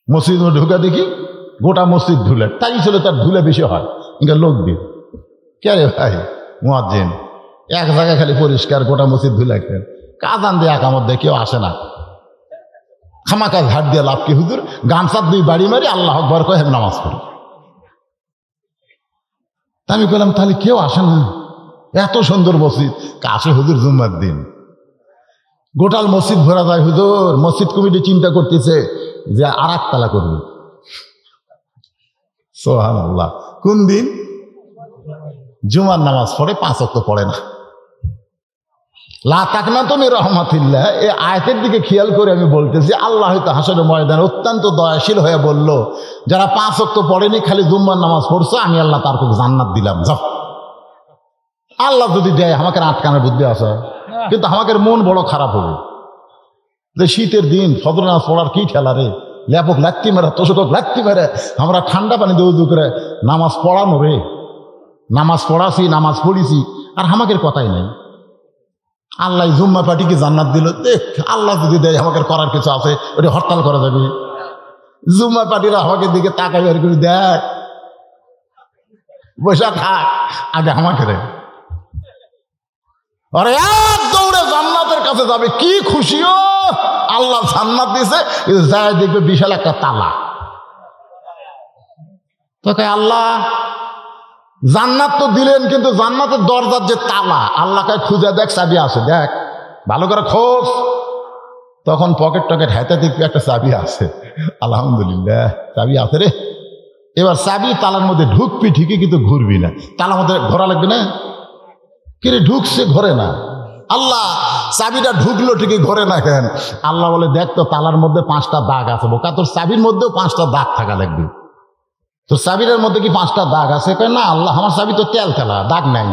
মসজিদ ঢুকে দেখি গোটা মসজিদ ধুলে, তাই ছিল তার ধুলে বেশি হয়, ইনকা লোক দিন কে রে ভাই মুয়াজ্জিন, এক জায়গায় খালি পরিষ্কার, গোটা মসজিদ ধুলে খেন, কাজান দিয়ে একামত দিয়ে কেউ আসে না, খামাকা ঝাড় দিয়ে লাভ কি হুজুর, গামছার দুই বাড়ি মারি আল্লাহ আকবার কয়ে নামাজ পড়ে। আমি বললাম তাহলে কেউ আসে না, এত সুন্দর মসজিদ, আসে হুজুর জুম্মার দিন, গোটাল মসজিদ ভরা যায় হুজুর। মসজিদ কমিটি চিন্তা করতেছে যে আর একতলা করবে। সুবহানাল্লাহ। কোন দিন? জুমার নামাজ পড়ে, 5 ওয়াক্ত পড়ে না। লা তাকনাতু মির রাহমাতিল্লাহ, এই আয়াতের দিকে খেয়াল করে আমি বলতেছি, আল্লাহ হয়তো হাসরের ময়দানে অত্যন্ত দয়াশীল হয়ে বলল, যারা 5 ওয়াক্ত পড়েনি, খালি জুম্মার নামাজ পড়ছো, আমি আল্লাহ তার জান্নাত দিলাম, যাও। আল্লাহ যদি দেয় আমাকে আটকানোর বুদ্ধি আছে, কিন্তু আমাকে মন বড় খারাপ হবে যে শীতের দিন ফজর নামাজ পড়ার কি ঠেলা রে, ল্যাপক লাগতি মেরে, তোষক লাগতি মেরে আমরা ঠান্ডা পানি দিয়ে উজু করে নামাজ পড়ানো রে, নামাজ পড়াছি, নামাজ পড়িছি, আর আমাকে কথাই নেই। আল্লাহ জুম্মা পার্টিকে জান্নাত দিল, দেখ আল্লাহ যদি দেয় আমাকে করার কিছু আছে, ওটা হরতাল করা যাবে। জুম্মা পার্টিরা আমাকে দিকে তাকাই বের করে, দেখ বৈশা থাক, আগে আমাকে রে, আরে এক দৌড়ে জান্নাতের কাছে যাবে, কি খুশিও, আল্লাহ জান্নাত দিয়েছে, যায় দেখবে বিশাল একটা তালা। তোকে আল্লাহ জান্নাত তো দিলেন, কিন্তু জান্নাতের দরজার যে তালা, আল্লাহকে খুঁজে দেখ চাবি আছে, দেখ ভালো করে খোঁজ। তখন পকেট টকেট হাতে দেখবি একটা চাবি আছে, আলহামদুলিল্লাহ চাবি আছে রে। এবার চাবি তালার মধ্যে ঢুকবি ঠিকই, কিন্তু ঘুরবি না, তালার মধ্যে ঘোরা লাগবে না, কিরে ঢুকছে ঘরে না, আল্লাহ চাবিটা ঢুকলো ঠিকই ঘরে না কেন? আল্লাহ বলে, দেখ তো তালার মধ্যে 5টা দাগ আছে, বোকা তোর চাবির মধ্যেও 5টা দাগ থাকা লাগবে, তোর চাবিটার মধ্যে কি 5টা দাগ আছে? না আল্লাহ আমার চাবি তো তেল তেলা, দাগ নাই।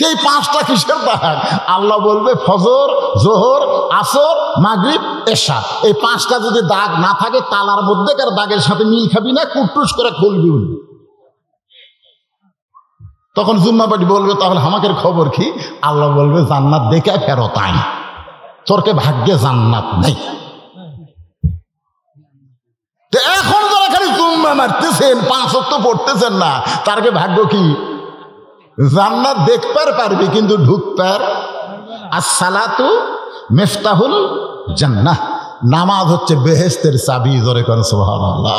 এই 5টা কিসের দাগ? আল্লাহ বলবে ফজর, জোহর, আসর, মাগরিব, এশা, এই 5টা যদি দাগ না থাকে, তালার মধ্যেকার দাগের সাথে মিল খাবি না, কুটুস করে খুলবি। তখন জুম্মা পার্টি বলবে, তাহলে আমাকে খবর কি? আল্লাহ বলবে, জান্নাত দেখে ফেরত আইন, তোরকে ভাগ্যে জান্নাত নেই। এখন যারা খালি জুম্মা মারতেছেন, 5 ওয়াক্ত পড়তেছেন না, তারকে ভাগ্য কি? জান্নাত দেখতে পারবি, কিন্তু ঢুকতে। আসসালাতু মিফতাহুল জান্নাহ, নামাজ হচ্ছে বেহেশতের চাবি, জোরে করে সুবহানাল্লাহ।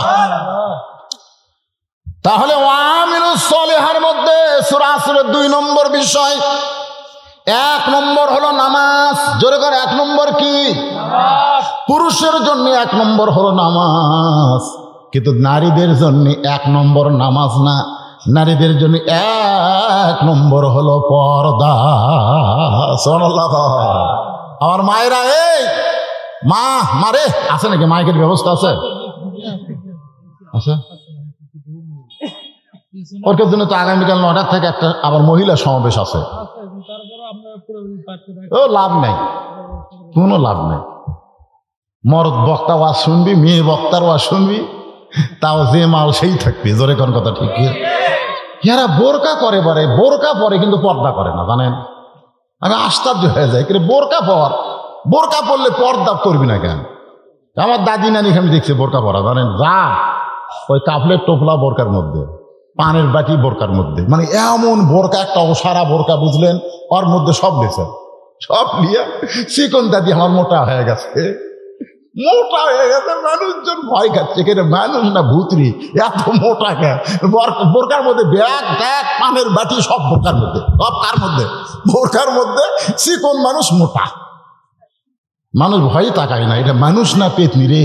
তাহলে ওয়ামিলুস সলিহার মধ্যে সূরা আসরের 2 নম্বর বিষয়, 1 নম্বর হলো নামাজ, জোরে করে 1 নম্বর কি? পুরুষের জন্য 1 নম্বর হলো নামাজ, কিন্তু নারীদের জন্য 1 নম্বর নামাজ না, নারীদের জন্য 1 নম্বর হলো পর্দা। সুবহানাল্লাহ। আমার মায়েরা, এই মা মারে আছে নাকি? মাইকের ব্যবস্থা আছে? আছে। ওর জন্য তো আগামীকাল 9টা থেকে একটা আবার মহিলা সমাবেশ আছে। ও লাভ নেই, কোনো লাভ নেই। মর্দ বক্তা ওয়াজ শুনবি, মেয়ে বক্তার ওয়াজ শুনবি, তাও যে মাল সেই থাকবি, জোরে কোন কথা ঠিক? এরা বোরকা করে, বলে বোরকা পরে কিন্তু পর্দা করে না, জানেন? আমি আশ্চর্য হয়ে যাই, কিন্তু বোরকা পর, বোরকা পরলে পর্দা করবি না কেন? আমার দাদি নানি আমি দেখছি বোরকা পরা, জানেন? যা ওই কাপলের টোপলা বোরকার মধ্যে, পানের বাটি বোরকার মধ্যে, মানে এমন বোরকা, একটা ওসারা বোরকা, বুঝলেন? ওর মধ্যে সব দিয়েছে, সব নিয়ে চিকন দাদি আমার মোটা হয়ে গেছে, মোটা হয়ে গেছে। মানুষজন ভয় খাচ্ছে, কেন মানুষ না ভূতরি, এত মোটা কেন? বোরকার মধ্যে ব্যাগ ট্যাগ পানের বাটি সব বোরকার মধ্যে, সব কার মধ্যে? বোরকার মধ্যে। চিকন মানুষ মোটা, মানুষ ভয় তাকায় না, এটা মানুষ না পেতনি রে।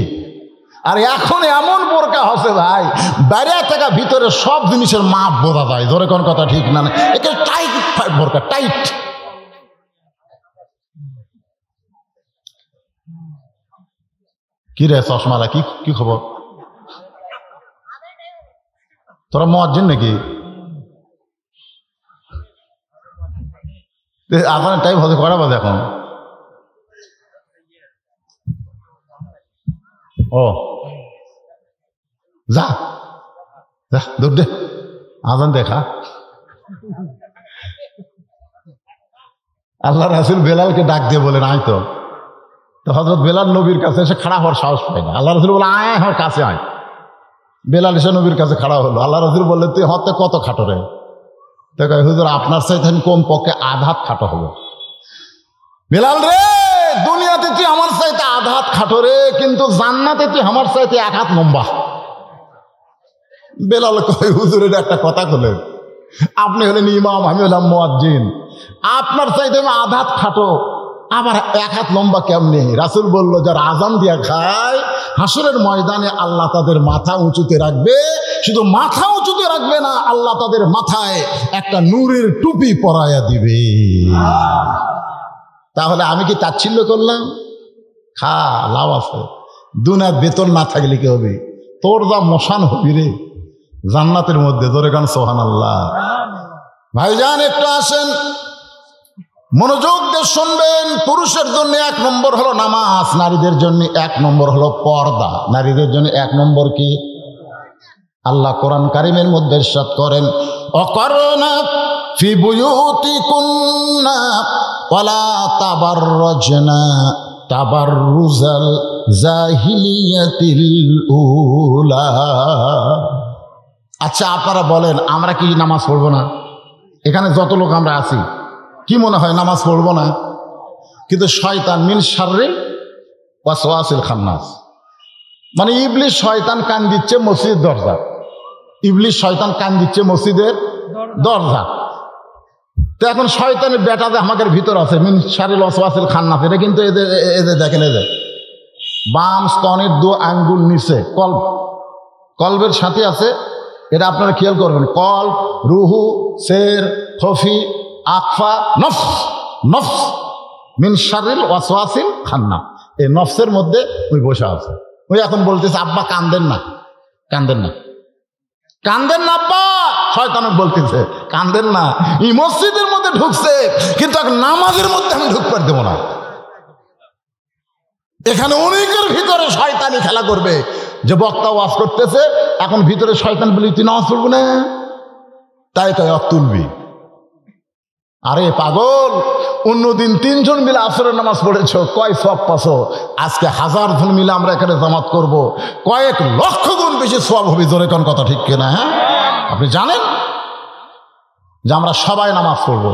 আর এখন এমন বোরকা হচ্ছে ভাই, বাইরে থেকে ভিতরে সব জিনিসের মাপ বোঝা যায়, ধরে কোন কথা ঠিক না? এটা টাইট বোরকা, টাইট। কি রে চশমালা, কি খবর? তোরা মুয়াজ্জিন নাকি? আজানের টাইম হতে করা বাজে এখন? ও যা যা, দূর দে, আজান দেখা। আল্লাহ রাসূল বেলালকে ডাক দিয়ে বলেন, আয় তো। তো হযরত বেলাল নবীর কাছে এসে খাড়া হওয়ার সাহস পায় না। আল্লাহ রাসূল বলে, আয় আমার কাছে আয়। বেলাল এসে নবীর কাছে খাড়া হলো। আল্লাহ রাসূল বললেন, তুই হতে কত খাটো রে? তো কয়, হুজুর আপনার চাইতে কম পক্ষে আধা হাত খাটো হবো। বেলাল রে, দুনিয়াতে তুই আমার চাইতে আধা হাত খাটো রে, কিন্তু জান্নাতে তুই আমার চাইতে এক হাত লম্বা। বেলাল কয়, হুজুর এটা একটা কথা বলেন, আপনি হলেন ইমাম, আমি হলাম মুয়াজ্জিন, আপনার চাইতে আমি আধা হাত খাটো, আবার এক হাত লম্বা কেমনে? রাসূল বলল, যারা আজান দিয়া খায় হাসরের ময়দানে আল্লাহ তাদের মাথা উঁচুতে রাখবে, শুধু মাথা উঁচুতে রাখবে না, আল্লাহ তাদের মাথায় একটা নূরের টুপি পরায়া দিবে। তাহলে আমি কি তাচ্ছিল্য করলাম? খা, লাভ আছে। দুনিয়ার বেতন না থাকলে কি হবে? তোর যা মশান হবি রে জান্নাতের মধ্যে। ধরে গান সুবহানাল্লাহ। ভাইজান একটু আসেন, মনোযোগ দিয়ে শুনবেন। পুরুষের জন্য 1 নম্বর হলো নামাজ, নারীদের জন্য 1 নম্বর হলো পর্দা। নারীদের জন্য 1 নম্বর কি? আল্লাহ কোরআন কারিমের মধ্যে ইরশাদ করেন, অকরনা ফি বুয়ুতিকুন্না ওয়ালা তাবাররাজনা তাবাররুজাল জাহিলিয়াতিল উলা। আচ্ছা আপনারা বলেন, আমরা কি নামাজ পড়বো না? এখানে যত লোক আমরা আছি, কি মনে হয় নামাজ পড়বো না? কিন্তু শয়তান মিন শাররি ওয়াসওয়াসিল খান্নাস, মানে ইবলিস শয়তান কান দিচ্ছে মসজিদের দরজা। ইবলিস শয়তান কান দিচ্ছে মসজিদের দরজা। তো এখন শয়তানের বেটা যে আমাদের ভিতর আছে, মিন শাররিল ওয়াসওয়াসিল খান্নাস, এটা কিন্তু এদের দেখেন, এদের বাম স্তনের 2 আঙ্গুল নিচে কলবের সাথে আছে। এটা আপনারা খেয়াল করবেন, কলব, রুহু, সের, খফি, আকফা, নফস। নফস মিন শাররিল ওয়াসওয়াসিল খান্নাস, এই নফসের মধ্যে ওই বসে আছে। ওই এখন বলতেছে, আব্বা কান্দেন না, কান্দেন না, কান্দেন না আব্বা। শয়তানক বলতেছে কান্দেন না। এই মসজিদের মধ্যে ঢুকছে, কিন্তু এক নামাজের মধ্যে আমি ঢুকতে দেবো না। এখানে অনেকের ভিতরে শয়তানি খেলা করবে, যে বক্তা ওয়াজ করতেছে, এখন ভিতরে শয়তান বলি তুই নামাজ পড়বো না, তাই কয় তুলবি। আরে পাগল, অন্যদিন 3 জন মিলে আসরের নামাজ পড়েছো, কয় সওয়াব পাছো? আজকে 1000 জন মিলে আমরা এখানে জামাত করব, কয়েক লক্ষ গুণ বেশি সওয়াব হবে। জোরে কোন কথা ঠিক কিনা? হ্যাঁ, আপনি জানেন যে আমরা সবাই নামাজ পড়ব,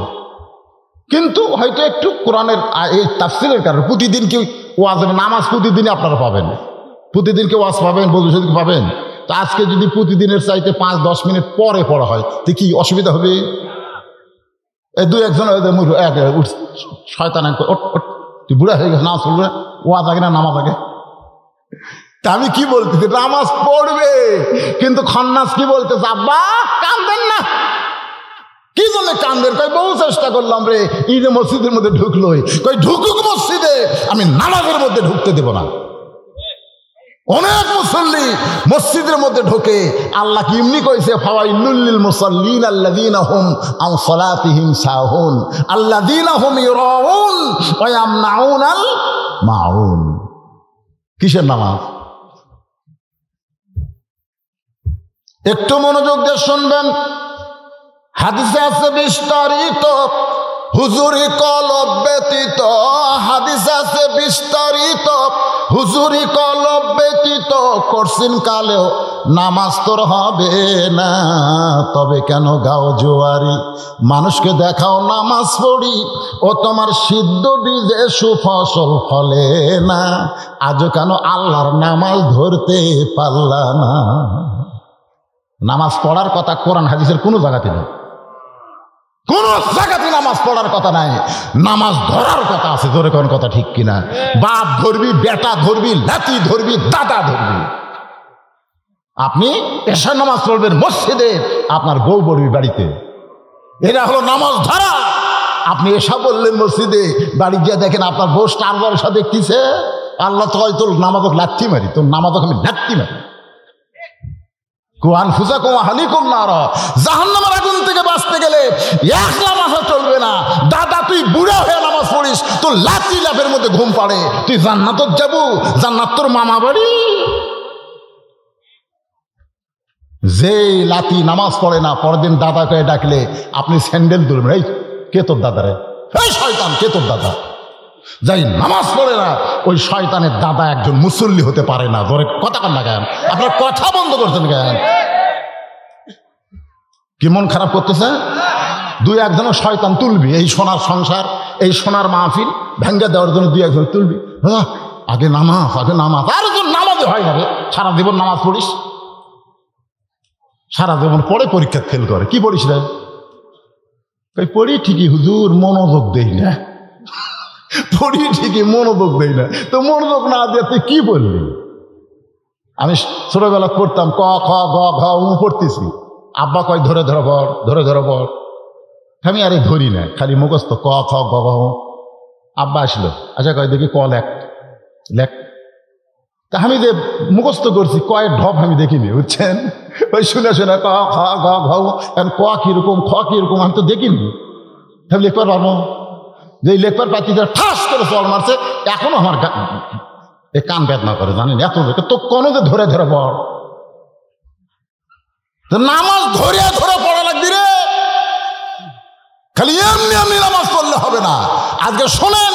কিন্তু হয়তো একটু কোরআনের এই তাফসীরের কারণে প্রতিদিন কি ওয়াজ হবে? নামাজ প্রতিদিনই আপনারা পাবেন, প্রতিদিন কি ওয়াজ পাবেন, বলুন পাবেন। তো আজকে যদি প্রতিদিনের চাইতে 5-10 মিনিট পরে পড়া হয়, তো কি অসুবিধা হবে? এই 2-1 জন শয়তান তুই বুড়া হয়ে গেছে, নামাজ পড়বে, ওয়াজ আগে না নামাজ আগে? তা আমি কি বলতেছি, নামাজ পড়বে, কিন্তু খান্নাস কি বলতেছে, আব্বা কান্দেন না। কি জন্য কান্দের? কই বহু চেষ্টা করলাম রে, ঈদে মসজিদের মধ্যে ঢুকলোই, কই ঢুকুক মসজিদে, আমি নামাজের মধ্যে ঢুকতে দেব না। অনেক মুসল্লি মসজিদের মধ্যে ঢোকে, আল্লাহ কি এমনি কইছে, ফাওয়াইলুল লিল মুসাল্লিন আল্লাযীনা হুম আন সালাতিহিম সাহুন আল্লাযীনা হুম ইরাউন ওয়া ইয়ামনাউনাল মাউন। কিসের নামাজ? একটু মনোযোগ দিয়ে শুনবেন। হাদিসে আছে বিস্তারিত, হুজুরি কলব ব্যতীত। হাদিস আছে বিস্তারিত, হুজুরি কলব ব্যতীত করছিন কালেও নামাজ তোর হবে না। তবে কেন গাও জোয়ারি, মানুষকে দেখাও নামাজ পড়ি, ও তোমার সিদ্ধ বীজে সুফসল ফলে না। আজও কেন আল্লাহর নামাজ ধরতে পারলা না? নামাজ পড়ার কথা কোরআন হাদিসের কোনো জায়গাতে নেই, কোন জায়গাতে নামাজ পড়ার কথা নাই, নামাজ ধরার কথা আছে। ধরে কোন কথা ঠিক কিনা? বাপ ধরবি, বেটা ধরবি, লাতি ধরবি, দাদা ধরবি। আপনি এশা নামাজ পড়বেন মসজিদে, আপনার বউ পড়বি বাড়িতে, এটা হলো নামাজ ধরা। আপনি এসা বললেন মসজিদে, বাড়ি গিয়ে দেখেন আপনার বউ স্টার জলসা দেখতেছে, আল্লাহ তো তোর নামাজক লাথি মারি, তোর নামাজক আমি লাথি মারি। কোরআন ফুসাকুম আহলিকুম নার, জাহান্নামের আগুন থেকে বাঁচতে গেলে একলা নামাজ চলবে না। দাদা তুই বুড়া হয়ে নামাজ পড়িস, তোর লাঠি লাফের মধ্যে ঘুম পাড়ে, তুই জান্নাতত যাবো, জান্নাত তোর মামা বাড়ি। যে লাতি নামাজ পড়ে না, পরদিন দাদাকে ডাকলে আপনি স্যান্ডেল তুলবেন, এই কে তোর দাদা রে, এই শয়তান কে তোর দাদা? যাই নামাজ পড়ে না ওই শয়তানের দাদা একজন মুসল্লি হতে পারে না। ধরে কথা কন না কেন? আপনার কথা বন্ধ করছেন কেন? কি মন খারাপ করতেছে? দুই একজনের শয়তান তুলবি এই সোনার সংসার, এই সোনার মাহফিল ভেঙ্গে দেওয়ার জন্য দুই একজন তুলবি। আগে নামাজ, আগে নামাজ। আর একজন নামাজে হয় না রে, সারা জীবন নামাজ পড়িস, সারা জীবন পড়ে পরীক্ষা ফেল করে। কি পড়িস রে? পড়ি ঠিকই হুজুর, মনোযোগ দেই না। পড়ি ঠিকই, মনোযোগ দেই না। তো মনোযোগ না দিয়ে তুই কি বললি? আমি ছোটবেলা পড়তাম ক খ গ ঘ পড়তেছি, আব্বা কয় ধরে ধরে পড়, ধরে ধরে পড়। আমি আরে ধরি না, খালি মুখস্থ ক খ গ ঘ। আব্বা আসলো, আচ্ছা কয় দেখি ক লেখ লেখ। তা আমি যে মুখস্থ করছি কয়ের ঢপ আমি দেখিনি, বুঝছেন? ওই শুনে শুনে ক খ গ ঘ, ক কিরকম খ কিরকম আমি তো দেখিনি। আমি লেখবার পারবো? যে লেখবার পাচ্ছি ঠাস করে চল মারছে, এখনো আমার কান বেদনা করে, জানেন? এত তো কোনো যে ধরে ধরে পড়, নামাজ ধরে ধরে পড়া লাগবি রে। খালি এমনি এমনি নামাজ পড়লে হবে না। আজকে শোনেন,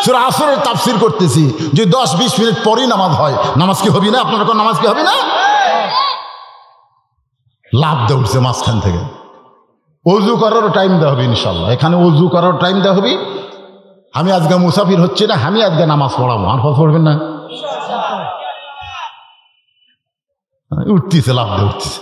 সূরা আসরের তাফসীর করতেছি, যে 10-20 মিনিট পরেই নামাজ হয়, নামাজ কি হবি না? আপনার কোন নামাজ কি হবে না? লাভ দিয়ে উঠছে মাঝখান থেকে। অজু করারও টাইম দেওয়া হবে ইনশাল্লাহ, এখানে অজু করার টাইম দেওয়া হবে। আমি আজকে মুসাফির হচ্ছে না, আমি আজকে নামাজ পড়াবো, আর পড়বেন না? উঠতেছে, লাভ দিয়ে উঠতেছে।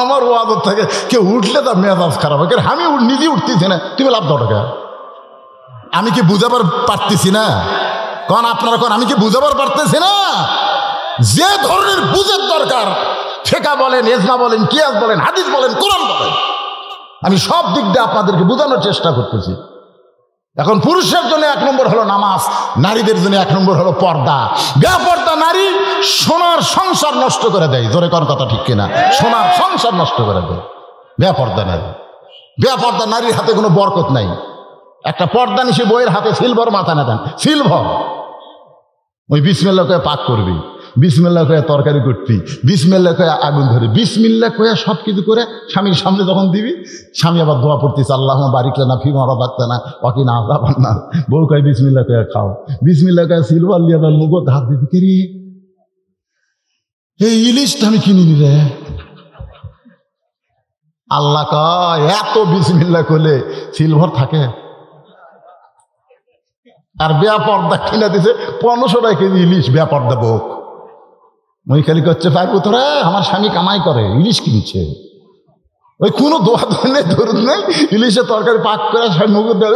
আমার ও আদত থাকে, কেউ উঠলে তার মেজাজ খারাপ হয়। আমি নিজে উঠতেছি না, তুমি লাভ দাও টাকা। আমি কি বুঝাবার পারতেছি না? কারণ আপনারা কোন আমি কি বুঝাবার পারতেছি না? যে ধরনের বুঝের দরকার, ফিকহ বলেন, ইজমা বলেন, কিয়াস বলেন, হাদিস বলেন, কোরআন বলেন, আমি সব দিক দিয়ে আপনাদেরকে বোঝানোর চেষ্টা করতেছি। এখন পুরুষের জন্য 1 নম্বর হলো নামাজ, নারীদের জন্য 1 নম্বর হলো পর্দা। বেপর্দা নারী সোনার সংসার নষ্ট করে দেয়। জোরে কোন কথা ঠিক কিনা? সোনার সংসার নষ্ট করে দেয় বেপর্দা নারী। বেপর্দা নারীর হাতে কোনো বরকত নাই। একটা পর্দা নিশি বইয়ের হাতে সিলভার মাথা না দেন, সিলভার। ওই বিসমিল্লাহ কয়ে পাক করবি, বিসমিল্লাহ কয়ে তরকারি করবি, বিসমিল্লাহ কয়ে আগুন ধরে, বিসমিল্লাহ কয়ে সব কিছু করে স্বামীর সামনে যখন দিবি, স্বামী আবার দোয়া পড়তিস, আল্লাহুম্মা বারিক লানা ফিমা রাযাকতানা ওয়া কিনা আযাবান নার। বউ কয় বিসমিল্লাহ কয়ে খাও, বিসমিল্লাহ কয়ে সিলভার লিয়া তার মুখত হাত দিবি। কি এই ইলিশটা আমি কিনিনি রে। আল্লাহ কয় এত বিসমিল্লাহ করলে সিলভার থাকে? আর বেপর্দা কিনা দিছে 1500 টাকা কেজি ইলিশ। বেপর্দা বউ ওই খালি করছে, পারবো তোরা, আমার স্বামী কামাই করে, ইলিশ কিনছে। ওই কোনো দোয়া নেই, ধরুন নেই, ইলিশের তরকারি পাক করে স্বামী মুখ দেয়,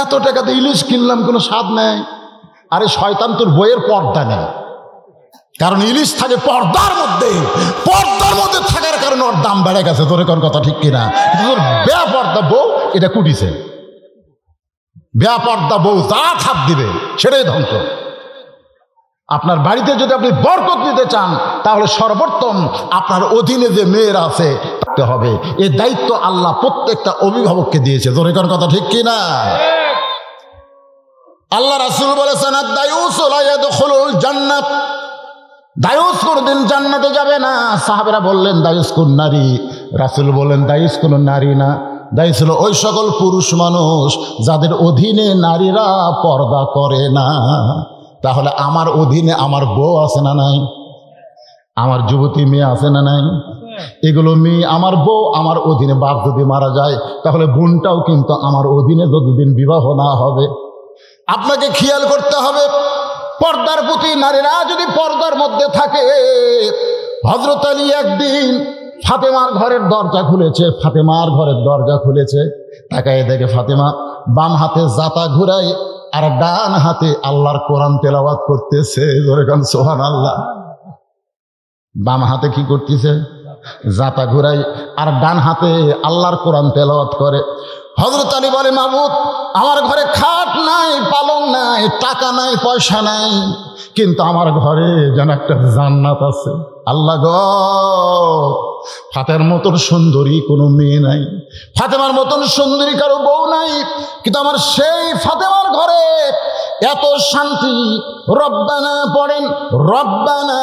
এত টাকাতে ইলিশ কিনলাম, কোনো স্বাদ নেই। আরে শয়তান, তোর বইয়ের পর্দা নেই, কারণ ইলিশ থাকে পর্দার মধ্যে। পর্দার মধ্যে থাকার কারণে ওর দাম বেড়ে গেছে। তোর কোন কথা ঠিক কিনা? তোর বেপর্দা বউ এটা কুটিছে। বেপর্দা বউ যা খাপ দিবে সেটাই ধ্বংস। আপনার বাড়িতে যদি আপনি বরকত নিতে চান, তাহলে সর্বোত্তম আপনার অধীনে যে মেয়েরা আছে তাতে হবে। এই দায়িত্ব আল্লাহ প্রত্যেকটা অভিভাবককে দিয়েছে। জোরে কোন কথা ঠিক কিনা? আল্লাহ রাসূল বলেছেন, আদ-দায়ুস লা ইয়াদখুলুল জান্নাত, দায়ুস কোনদিন জান্নাতে যাবে না। সাহাবারা বললেন, দায়ুস কোন নারী? রাসূল বললেন, দায়ুস কোন নারী না, দায়ুস হলো ওই সকল পুরুষ মানুষ যাদের অধীনে নারীরা পর্দা করে না। তাহলে আমার অধীনে আমার বউ আছে না নাই? আমার যুবতী মেয়ে আছে না নাই? এগুলো মেয়ে আমার বউ, আমার অধীনে। বাপ যদি মারা যায় তাহলে বোনটাও কিন্তু আমার অধীনে যতদিন বিবাহ না হবে। আপনাকে খেয়াল করতে হবে পর্দার প্রতি। নারীরা যদি পর্দার মধ্যে থাকে, হযরত আলী একদিন ফাতেমার ঘরের দরজা খুলেছে, ফাতেমার ঘরের দরজা খুলেছে, তাকায় দেখে ফাতেমা বাম হাতে জাতা ঘুরায় আর ডান হাতে আল্লাহর কোরআন তেলাওয়াত করতেছে। সুবহানাল্লাহ। বাম হাতে কি করতেছে? জাতা ঘুরাই, আর ডান হাতে আল্লাহর কোরআন তেলাওয়াত করে। হযরত আলী বলে, মাবুদ, আমার ঘরে খাট নাই, পালং নাই, টাকা নাই, পয়সা নাই, কিন্তু আমার ঘরে যেন একটা জান্নাত আছে। আল্লাহ গো, ফাতেমার মতন সুন্দরী কোনো মেয়ে নাই, ফাতেমার মতন সুন্দরী কারো বউ নাই, কিন্তু আমার সেই ফাতেমার ঘরে এত শান্তি। রব্বানা পড়েন, রব্বানা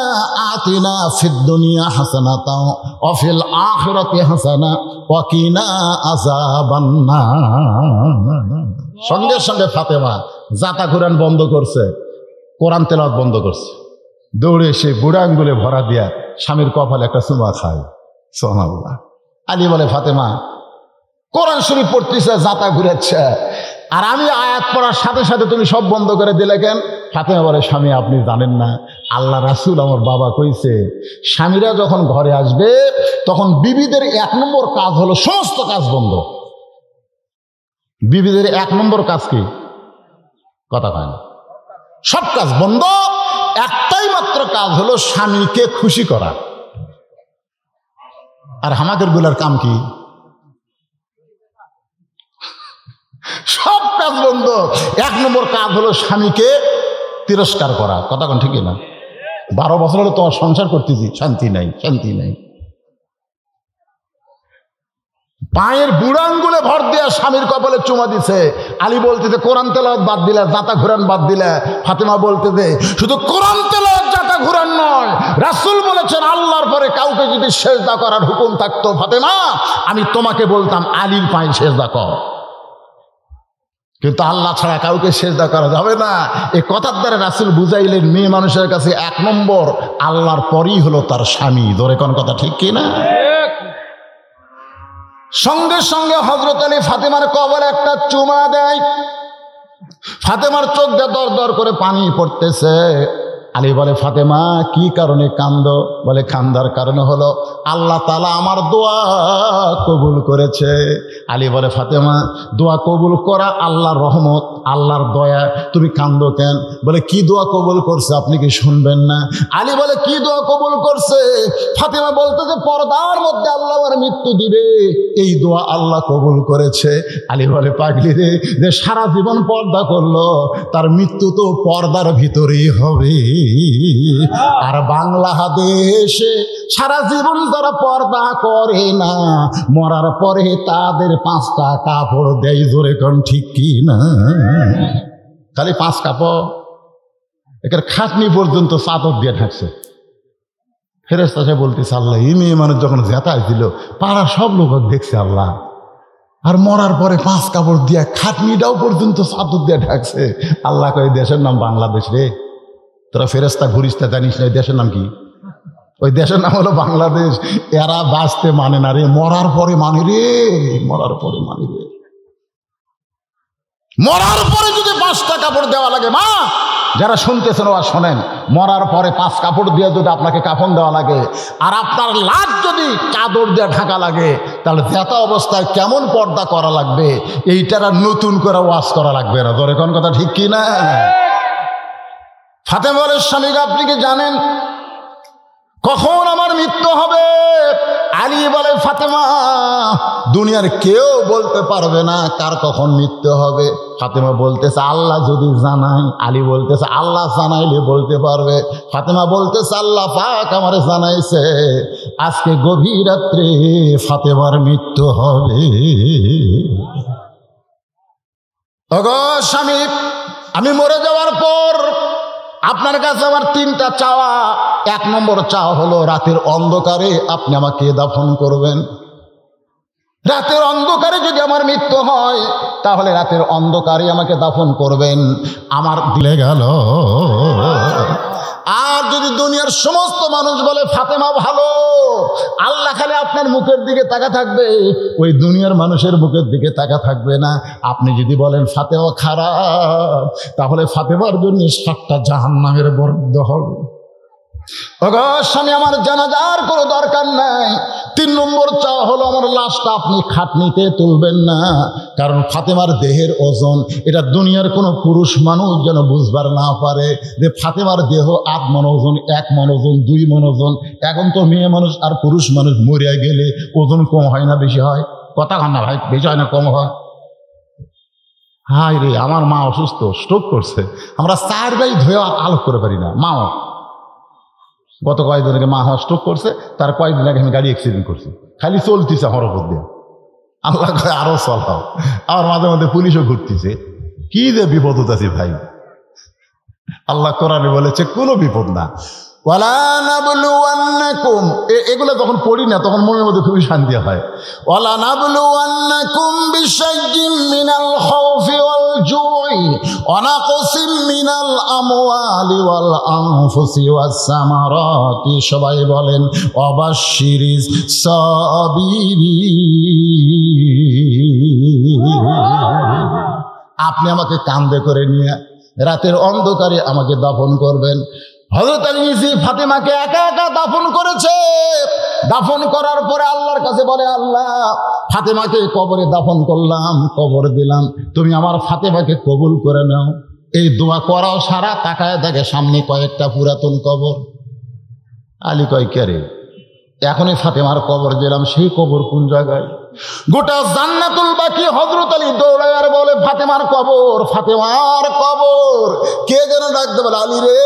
আতিনা ফিদ দুনিয়া হাসানাতাও ওয়া ফিল আখিরাতি হাসানা ওয়া কিনা আযাবান্নার। সঙ্গে সঙ্গে ফাতেমা জাতা কোরআন বন্ধ করছে, কোরআন তেলাওয়াত বন্ধ করছে, দৌড়ে এসে বুড়া আঙ্গুলে ভরা দিয়া স্বামীর কপালে একটা চুমা খায়। সুবহানাল্লাহ। আলী বলে, ফাতেমা কোরআন শরীফ পড়তেছে, জাতা ঘুরাচ্ছে, আর আমি আয়াত পড়ার সাথে সাথে তুমি সব বন্ধ করে দিলে কেন? ফাতেমা বলে, স্বামী আপনি জানেন না, আল্লাহ রাসূল আমার বাবা কইছে স্বামীরা যখন ঘরে আসবে তখন বিবিদের 1 নম্বর কাজ হলো সমস্ত কাজ বন্ধ। বিবিদের 1 নম্বর কাজ কি? কথা কয় না, সব কাজ বন্ধ, একটাই মাত্র কাজ হলো স্বামীকে খুশি করা। আর আমাদের গুলার কাম কি? সব কাজ বন্ধ, 1 নম্বর কাজ হলো স্বামীকে তিরস্কার করা। কথা কোন ঠিকই না? 12 বছর হলো তোমার সংসার করতেছি, শান্তি নাই, শান্তি নাই। পায়ের বুড়া আঙ্গুলে ভর দিয়া স্বামীর কপালে চুমা দিছে। আলী বলতেছে কোরআন তেলাওয়াত বাদ দিলে, জাতা ঘুরান বাদ দিলে। ফাতেমা বলতেছে শুধু কোরআন তেলাওয়াত জাতা ঘুরান নয়, রাসূল বলেছেন আল্লাহর পরে কাউকে যদি সেজদা করার হুকুম থাকতো ফাতেমা, আমি তোমাকে বলতাম আলীর পায়ে সেজদা কর, কিন্তু আল্লাহ ছাড়া কাউকে সেজদা করা যাবে না। এই কথার দ্বারা রাসূল বুঝাইলেন মেয়ে মানুষের কাছে 1 নম্বর আল্লাহর পরই হলো তার স্বামী। ধরে কোন কথা ঠিক কিনা? সঙ্গে সঙ্গে হযরত আলী ফাতেমার কবরে একটা চুমা দেয়। ফাতেমার চোখ দিয়ে দর দর করে পানি পড়তেছে। আলী বলে, ফাতেমা কি কারণে কান্দো? বলে, কান্দার কারণ হলো আল্লাহ তাআলা আমার দোয়া কবুল করেছে। আলী বলে, ফাতেমা দোয়া কবুল করা আল্লাহর রহমত, আল্লাহর দয়া, তুমি কান্দো কেন? বলে, কি দোয়া কবুল করছে আপনি কি শুনবেন না? আলী বলে, কি দোয়া কবুল করছে? ফাতেমা বলতে যে পর্দার মধ্যে আল্লাহ আমার মৃত্যু দিবে, এই দোয়া আল্লাহ কবুল করেছে। আলী বলে, পাগলি রে, যে সারা জীবন পর্দা করলো তার মৃত্যু তো পর্দার ভিতরেই হবে। আর বাংলাদেশে সারা জীবন যারা পর্দা করে না, মরার পরে তাদের 5টা কাপড় দেয়। জোরে কোন ঠিক কি না? খালি 5 কাপড়, এর খাটনি পর্যন্ত চাদর দিয়ে ঢাকছে। ফেরেশতা সে বলতেছে, আল্লাহ এই মেয়ে মানুষ যখন জেতায় দিল পাড়ার সব লোক দেখছে আল্লাহ, আর মরার পরে 5 কাপড় দিয়ে খাটনিটাও পর্যন্ত চাদর দিয়ে ঢাকছে। আল্লাহ কয়, দেশের নাম বাংলাদেশ রে, তোরা ফেরেশতা ঘুরিস্তা জানিস না, দেশের নাম কি? ওই দেশের নাম হলো বাংলাদেশ। এরা বাঁচতে মানে না রে, মরার পরে মানে রে, মরার পরে মানে রে। মরার পরে যদি 5টা কাপড় দেওয়া লাগে, মা যারা শুনতেছেন ওরা শোনেন, মরার পরে 5 কাপড় দিয়ে যদি আপনাকে কাফন দেওয়া লাগে আর আপনার লাশ যদি চাদর দিয়ে ঢাকা লাগে, তাহলে জেতা অবস্থায় কেমন পর্দা করা লাগবে এইটার নতুন করে ওয়াজ করা লাগবে না। ধরে কোন কথা ঠিক কি না? ফাতেমা বলে, স্বামীকে আপনি কি জানেন কখন আমার মৃত্যু হবে? আলী বলে, ফাতেমা দুনিয়ার কেউ বলতে পারবে না কার কখন মৃত্যু হবে। ফাতেমা বলতেছে, আল্লাহ যদি জানায়। আলী বলতেছে, আল্লাহ জানাইলে বলতে পারবে। ফাতেমা বলতেছে, আল্লাহ পাক আমারে জানাইছে আজকে গভীর রাত্রে ফাতেমার মৃত্যু হবে। ওগো স্বামী, আমি মরে যাওয়ার পর আপনার কাছে আমার 3টা চাওয়া। 1 নম্বর চাওয়া হলো রাতের অন্ধকারে আপনি আমাকে দাফন করবেন। রাতের অন্ধকারে যদি আমার মৃত্যু হয় তাহলে রাতের অন্ধকারে আমাকে দাফন করবেন। আমার দিলে গেল। আর যদি দুনিয়ার সমস্ত মানুষ বলে ফাতেমা ভালো, আল্লাহ খালি আপনার মুখের দিকে তাকা থাকবে, ওই দুনিয়ার মানুষের মুখের দিকে তাকা থাকবে না। আপনি যদি বলেন ফাতেমা খারাপ, তাহলে ফাতেমার জন্য 7টা জাহান্নামের বরাদ্দ হবে। ওগো স্বামী, আমার জানাজার কোনো দরকার নাই। 3 নম্বর চাওয়া হলো আমার লাশটা আপনি খাটনিতে তুলবেন না, কারণ ফাতেমার দেহের ওজন এটা দুনিয়ার কোনো পুরুষ মানুষ যেন বুঝবার না পারে যে ফাতেমার দেহ 8 মণ ওজন, 1 মণ ওজন, 2 মণ ওজন। এখন তো মেয়ে মানুষ আর পুরুষ মানুষ মরিয়া গেলে ওজন কম হয় না বেশি হয়? কথা কন না ভাই, বেশি হয় না কম হয়? হাই রে, আমার মা অসুস্থ, স্ট্রোক করছে, আমরা 4 ভাই ধুয়ে আলোক করে পারি না। মা গত কয়েকদিন আগে মা স্ট্রোক করছে, তার কয়েকদিন আগে আমি গাড়ি অ্যাক্সিডেন্ট করছি, খালি চলতেছে আমার উপর দিয়ে। আল্লাহ কয় আরো চলাও। আমার মাঝে মধ্যে পুলিশও ঘুরতেছে। কি যে বিপদ আছি ভাই, আল্লাহ কোরআনে বলেছে কোনো বিপদ না। ওয়ালা নাবলুওয়ান্নাকুম, এগুলো যখন পড়ি না তখন মনের মধ্যে খুবই শান্তি হয়। ওয়ালা নাবলুওয়ান্নাকুম বিশাইইম মিনাল খাউফি ওয়াল জুই ওয়া নাকসিম মিনাল আমওয়ালি ওয়াল আনফুসি ওয়াস সামারাতি। সবাই বলেন ওয়াবাশশিরিস সাবিরিন। আপনি আমাকে কাঁধে করে নিয়ে রাতের অন্ধকারে আমাকে দাফন করবেন। হযরত আলী ফাতেমাকে একা একা দাফন করেছে। দাফন করার পরে আল্লাহর কাছে বলে, আল্লাহ ফাতেমাকে কবরে দাফন করলাম, কবর দিলাম, তুমি আমার ফাতেমাকে কবুল করে নাও। এই দোয়া করাও সারা, তাকায় দেখে সামনে কয়েকটা পুরাতন কবর। আলী কয় কে রে? এখনই ফাতেমার কবর দিলাম, সেই কবর কোন জায়গায়? গোটা জান্নাতুল বাকি। হযরত আলী দৌড়ায় আর বলে, ফাতেমার কবর, ফাতেমার কবর। কে যেন ডাকতে বলে, আলী রে,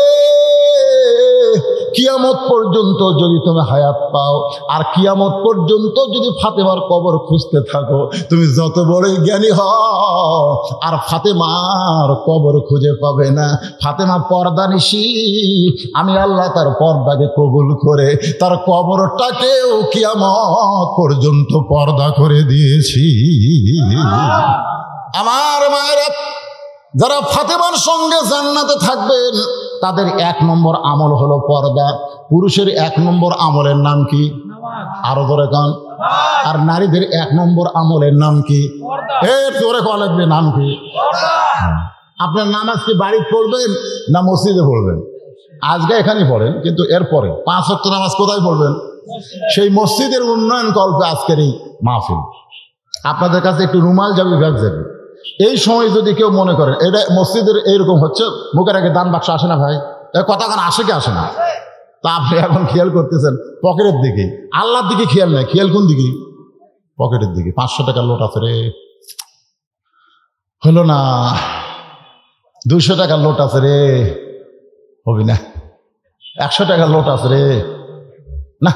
কিয়ামত পর্যন্ত যদি তুমি হায়াত পাও আর কিয়ামত পর্যন্ত যদি ফাতেমার কবর খুঁজতে থাকো, তুমি যত বড়ই জ্ঞানী হও আর ফাতেমার কবর খুঁজে পাবে না। ফাতেমা পর্দানিশী, আমি আল্লাহ তার পর্দাকে কবুল করে তার কবরটাকেও কিয়ামত পর্যন্ত পর্দা করে দিয়েছি। আমার মায়েরা, যারা ফাতেমার সঙ্গে জান্নাতে থাকবেন তাদের 1 নম্বর আমল হলো পর্দা। পুরুষের 1 নম্বর আমলের নাম কি? আরো ধরে কান। আর নারীদের 1 নম্বর আমলের নাম কি? জোরে কওয়া লাগবে, নাম কি? আপনার নামাজ কি বাড়ি পড়বেন না মসজিদে পড়বেন? আজকে এখানেই পড়েন, কিন্তু এরপরে 5 ওয়াক্ত নামাজ কোথায় পড়বেন? সেই মসজিদের উন্নয়ন কল্পে আজকের এই মাহফিল। আপনাদের কাছে একটু রুমাল যাবে, ব্যাগ যাবে। এই সময় যদি কেউ মনে করেন এটা মসজিদের এইরকম হচ্ছে, মুখের আগে দান বাক্স আসে না ভাই, কথা কান আসে কি আসে না? তা আপনি এখন খেয়াল করতেছেন পকেটের দিকে, আল্লাহর দিকে খেয়াল নাই। খেয়াল কোন দিকে? পকেটের দিকে। 500 টাকার লোট আছে রে, হলো না। 200 টাকার লোট আছে রে, হবি না। 100 টাকার লোট আছে রে, না।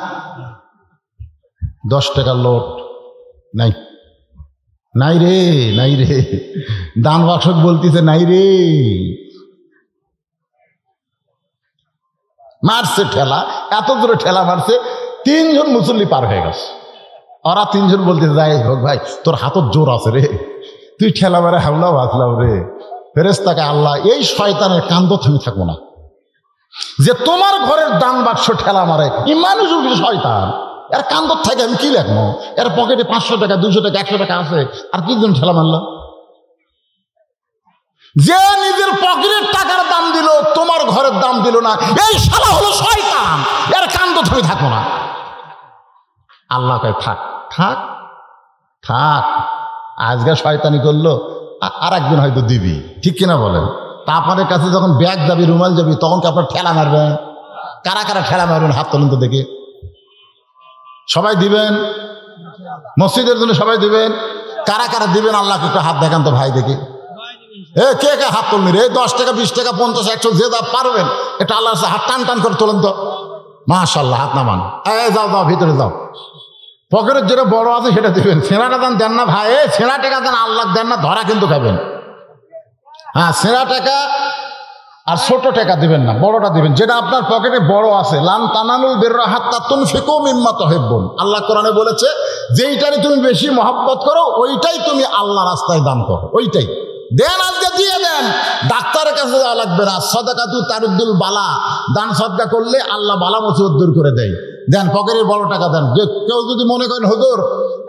10 টাকার লোট নাই, নাই রে, নাই রে। দান বাক্স বলতেছে নাই রে। মারছে ঠেলা, এত দূরে ঠেলা মারছে, 3 জন মুসল্লি পার হয়ে গেছে। ওরা 3 জন বলতেছে, যাই হোক ভাই, তোর হাতত জোর আছে রে, তুই ঠেলা মারে হামলাও বাঁচলাম রে। ফেরেশতাকে আল্লাহ, এই শয়তানের কান্দ থামি থাকবো না, যে তোমার ঘরের দান বাক্স ঠেলা মারে, এই মানুষ শয়তান, এর কান্দর থাকে আমি কি লেখবো? এর পকেটে 500 টাকা 200 টাকা 100 টাকা আছে, আর কি জন ঠেলা মারল? যে নিজের পকেটের টাকার দাম দিল, তোমার ঘরের দাম দিল না, এই শালা হলো শয়তান, এর কান্দ তুমি থাকো না। আল্লাহ কয় থাক থাক থাক, আজকে শয়তানি করলো, আর একদিন হয়তো দিবি, ঠিক কিনা বলেন? তা আপনাদের কাছে যখন ব্যাগ যাবি, রুমাল যাবি, তখন কি আপনার ঠেলা মারবেন? কারা কারা ঠেলা মারবেন? হাত তোলেন তো দেখে। সবাই দিবেন? মসজিদের জন্য সবাই দিবেন? কারা কারা দিবেন আল্লাহকে একটু হাত দেখান তো ভাই দেখি। কে কে হাত তুলনি রে? 10 টাকা 20 টাকা 50 100 যে যা পারবেন এটা আল্লাহ হাত টান টান করে তোলেন তো। মাশাআল্লাহ, হাত নামান। যাও যাও, ভিতরে যাও। পকেটের যেটা বড় আছে সেটা দিবেন। ছেঁড়াটা দান দেন না ভাই, ছেঁড়া টাকা দেন, আল্লাহ দেন না, ধরা কিন্তু খাবেন। হ্যাঁ, ছেঁড়া টাকা আর ছোট টাকা দিবেন না, বড়টা দিবেন, যেটা আপনার পকেটে বড় আছে। লান তানালুল বিররা হাত্তা তুনফিকু মিম্মা তুহিব্বুন। আল্লাহ কোরআনে বলেছে, যেইটারই তুমি বেশি মহব্বত করো ওইটাই তুমি আল্লাহ রাস্তায় দান করো, ওইটাই দেন। আজকে দিয়ে দেন, ডাক্তারের কাছে যাওয়া লাগবে না। সাদাকাতু তারুদ্দুল বালা, দান সদকা করলে আল্লাহ বালা মুসিবত দূর করে দেয়। দেন, পকেটের বড় টাকা দেন। যে কেউ যদি মনে করেন হুজুর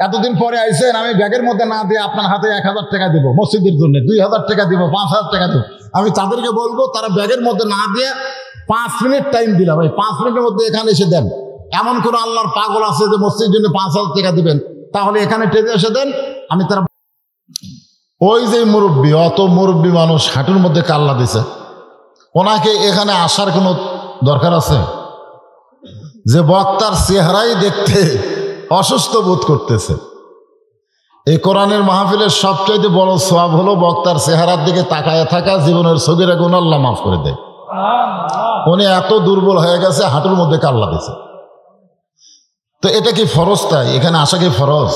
এতদিন পরে আইছেন, আমি ব্যাগের মধ্যে না দিয়ে আপনার হাতে 1000 টাকা দিব মসজিদের জন্য, 2000 টাকা দিব, 5000 টাকা দিব, আমি তাদেরকে বলবো তারা ব্যাগের মধ্যে না দিয়ে 5 মিনিট টাইম দিলাম, এই 5 মিনিটের মধ্যে এখানে এসে দেন। এমন কোন আল্লাহর পাগল আছে যে মসজিদের জন্য 5000 টাকা দিবেন? তাহলে এখানে টেনে এসে দেন, আমি তারা। ওই যে মুরব্বী, অত মুরব্বী মানুষ হাঁটুর মধ্যে কাল্লা দিছে, ওনাকে এখানে আসার কোনো দরকার আছে? যে বক্তার চেহারাই দেখতে অসুস্থ বোধ করতেছে। এই কোরআনের মাহফিলের সবচাইতে বড় সওয়াব হলো বক্তার চেহারার দিকে তাকায় থাকা, জীবনের সগীরা গুনাহ আল্লাহ মাফ করে দেয়। উনি এত দুর্বল হয়ে গেছে, হাঁটুর মধ্যে কাল্লা দিছে। তো এটা কি ফরজ? তাই এখানে আসা কি ফরজ?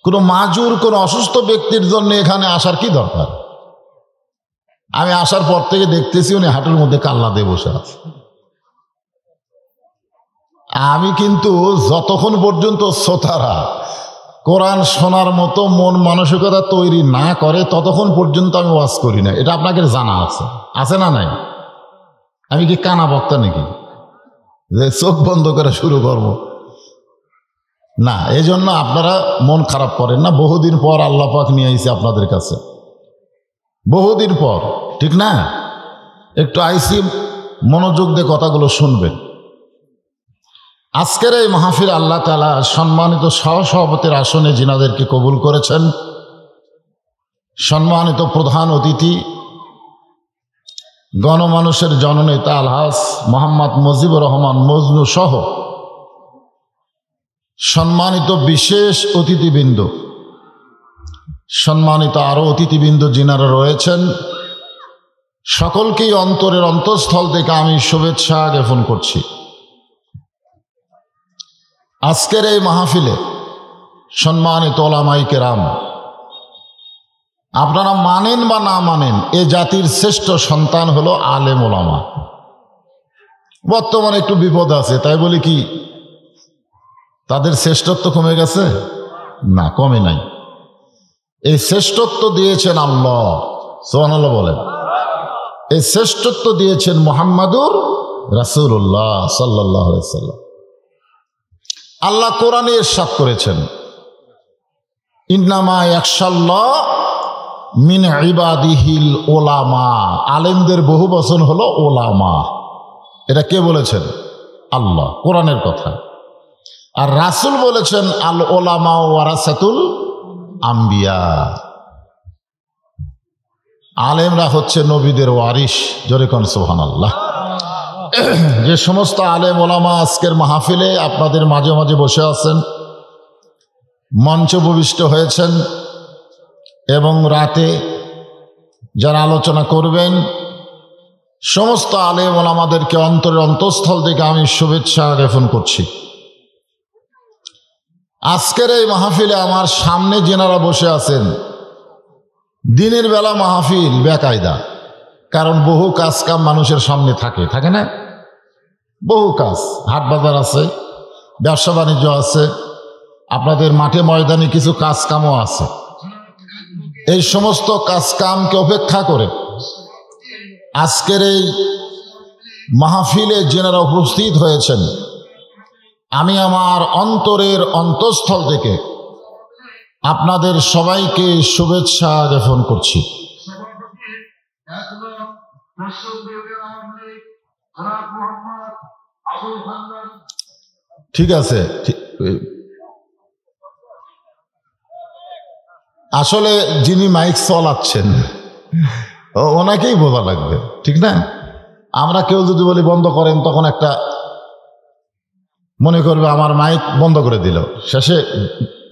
কোনো মাজুর, কোনো অসুস্থ ব্যক্তির জন্য এখানে আসার কি দরকার? আমি আসার পর থেকে দেখতেছি উনি হাঁটুর মধ্যে কাল্লা দিয়ে বসে আছে। আমি কিন্তু যতক্ষণ পর্যন্ত শ্রোতারা কোরআন শোনার মতো মন মানসিকতা তৈরি না করে ততক্ষণ পর্যন্ত আমি ওয়াজ করি না। এটা আপনাকে জানা আছে, আছে না নাই? আমি কি কানা বক্তা নাকি যে চোখ বন্ধ করে শুরু করব? না, এই জন্য আপনারা মন খারাপ করেন না। বহুদিন পর আল্লাহ পাক নিয়ে আইছে আপনাদের কাছে, বহুদিন পর, ঠিক না? একটু আইসি, মনোযোগ দিয়ে কথাগুলো শুনবেন। আজকের এই মাহফিল আল্লাহ তাআলা সম্মানিত সহসভাপতির আসনে জিনাদেরকে কবুল করেছেন। সম্মানিত প্রধান অতিথি গণমানুষের জননেতা আলহাজ মোহাম্মদ মুজিবুর রহমান মজনু সহ সম্মানিত বিশেষ অতিথিবৃন্দ, সম্মানিত আরো অতিথিবৃন্দ যিনারা রয়েছেন, সকলকেই অন্তরের অন্তঃস্থল থেকে আমি শুভেচ্ছা জ্ঞাপন করছি। আজকের এই মাহফিলে সম্মানিত ওলামায়ে কেরাম, আপনারা মানেন বা না মানেন, এ জাতির শ্রেষ্ঠ সন্তান হলো আলেম ওলামা। বর্তমানে একটু বিপদ আছে, তাই বলি কি তাদের শ্রেষ্ঠত্ব কমে গেছে? না, কমে নাই। এই শ্রেষ্ঠত্ব দিয়েছেন আল্লাহ, সুবহানাল্লাহ বলেন। এই শ্রেষ্ঠত্ব দিয়েছেন মুহাম্মাদুর রাসূলুল্লাহ সাল্লাল্লাহু আলাইহি ওয়াসাল্লাম। আল্লাহ কোরআনে ইরশাদ করেছেন, ইন্নামা ইয়াখশাল্লাহ মিন ইবাদিহিল উলামা। আলেমদের বহু বচন হলো ওলামা। এটা কে বলেছেন? আল্লাহ, কোরআনের কথা। আর রাসূল বলেছেন আল উলামা ওয়ারাসাতুল আম্বিয়া। আলেমরা হচ্ছে নবীদের ওয়ারিস। জোরে কোন সুবহানাল্লাহ। যে সমস্ত আলেম ওলামা আজকের মাহফিলে আপনাদের মাঝে মাঝে বসে আছেন, মঞ্চ উপবিষ্ট হয়েছেন এবং রাতে যারা আলোচনা করবেন, সমস্ত আলেম ওলামাদেরকে অন্তরের অন্তঃস্থল থেকে আমি শুভেচ্ছা জ্ঞাপন করছি। আজকের এই মাহফিলে আমার সামনে যেনারা বসে আছেন, দিনের বেলা মাহফিল বেকায়দা, কারণ বহু কাজ কাম মানুষের সামনে থাকে, থাকে না? বহু কাজ, হাট বাজার আছে, ব্যবসা বাণিজ্য আছে, আপনাদের মাঠে ময়দানে কিছু কাজ কামও আছে। এই সমস্ত কাজ কামকে উপেক্ষা করে আজকের এই মাহফিলে যেনারা উপস্থিত হয়েছেন, আমি আমার অন্তরের অন্তঃস্থল থেকে আপনাদের সবাইকে শুভেচ্ছা জ্ঞাপন করছি। ঠিক আছে, আসলে যিনি মাইক চালাচ্ছেন ওনাকেই বোঝা লাগবে, ঠিক না? আমরা কেউ যদি বলি বন্ধ করেন, তখন একটা মনে করবে আমার মাইক বন্ধ করে দিল, শেষে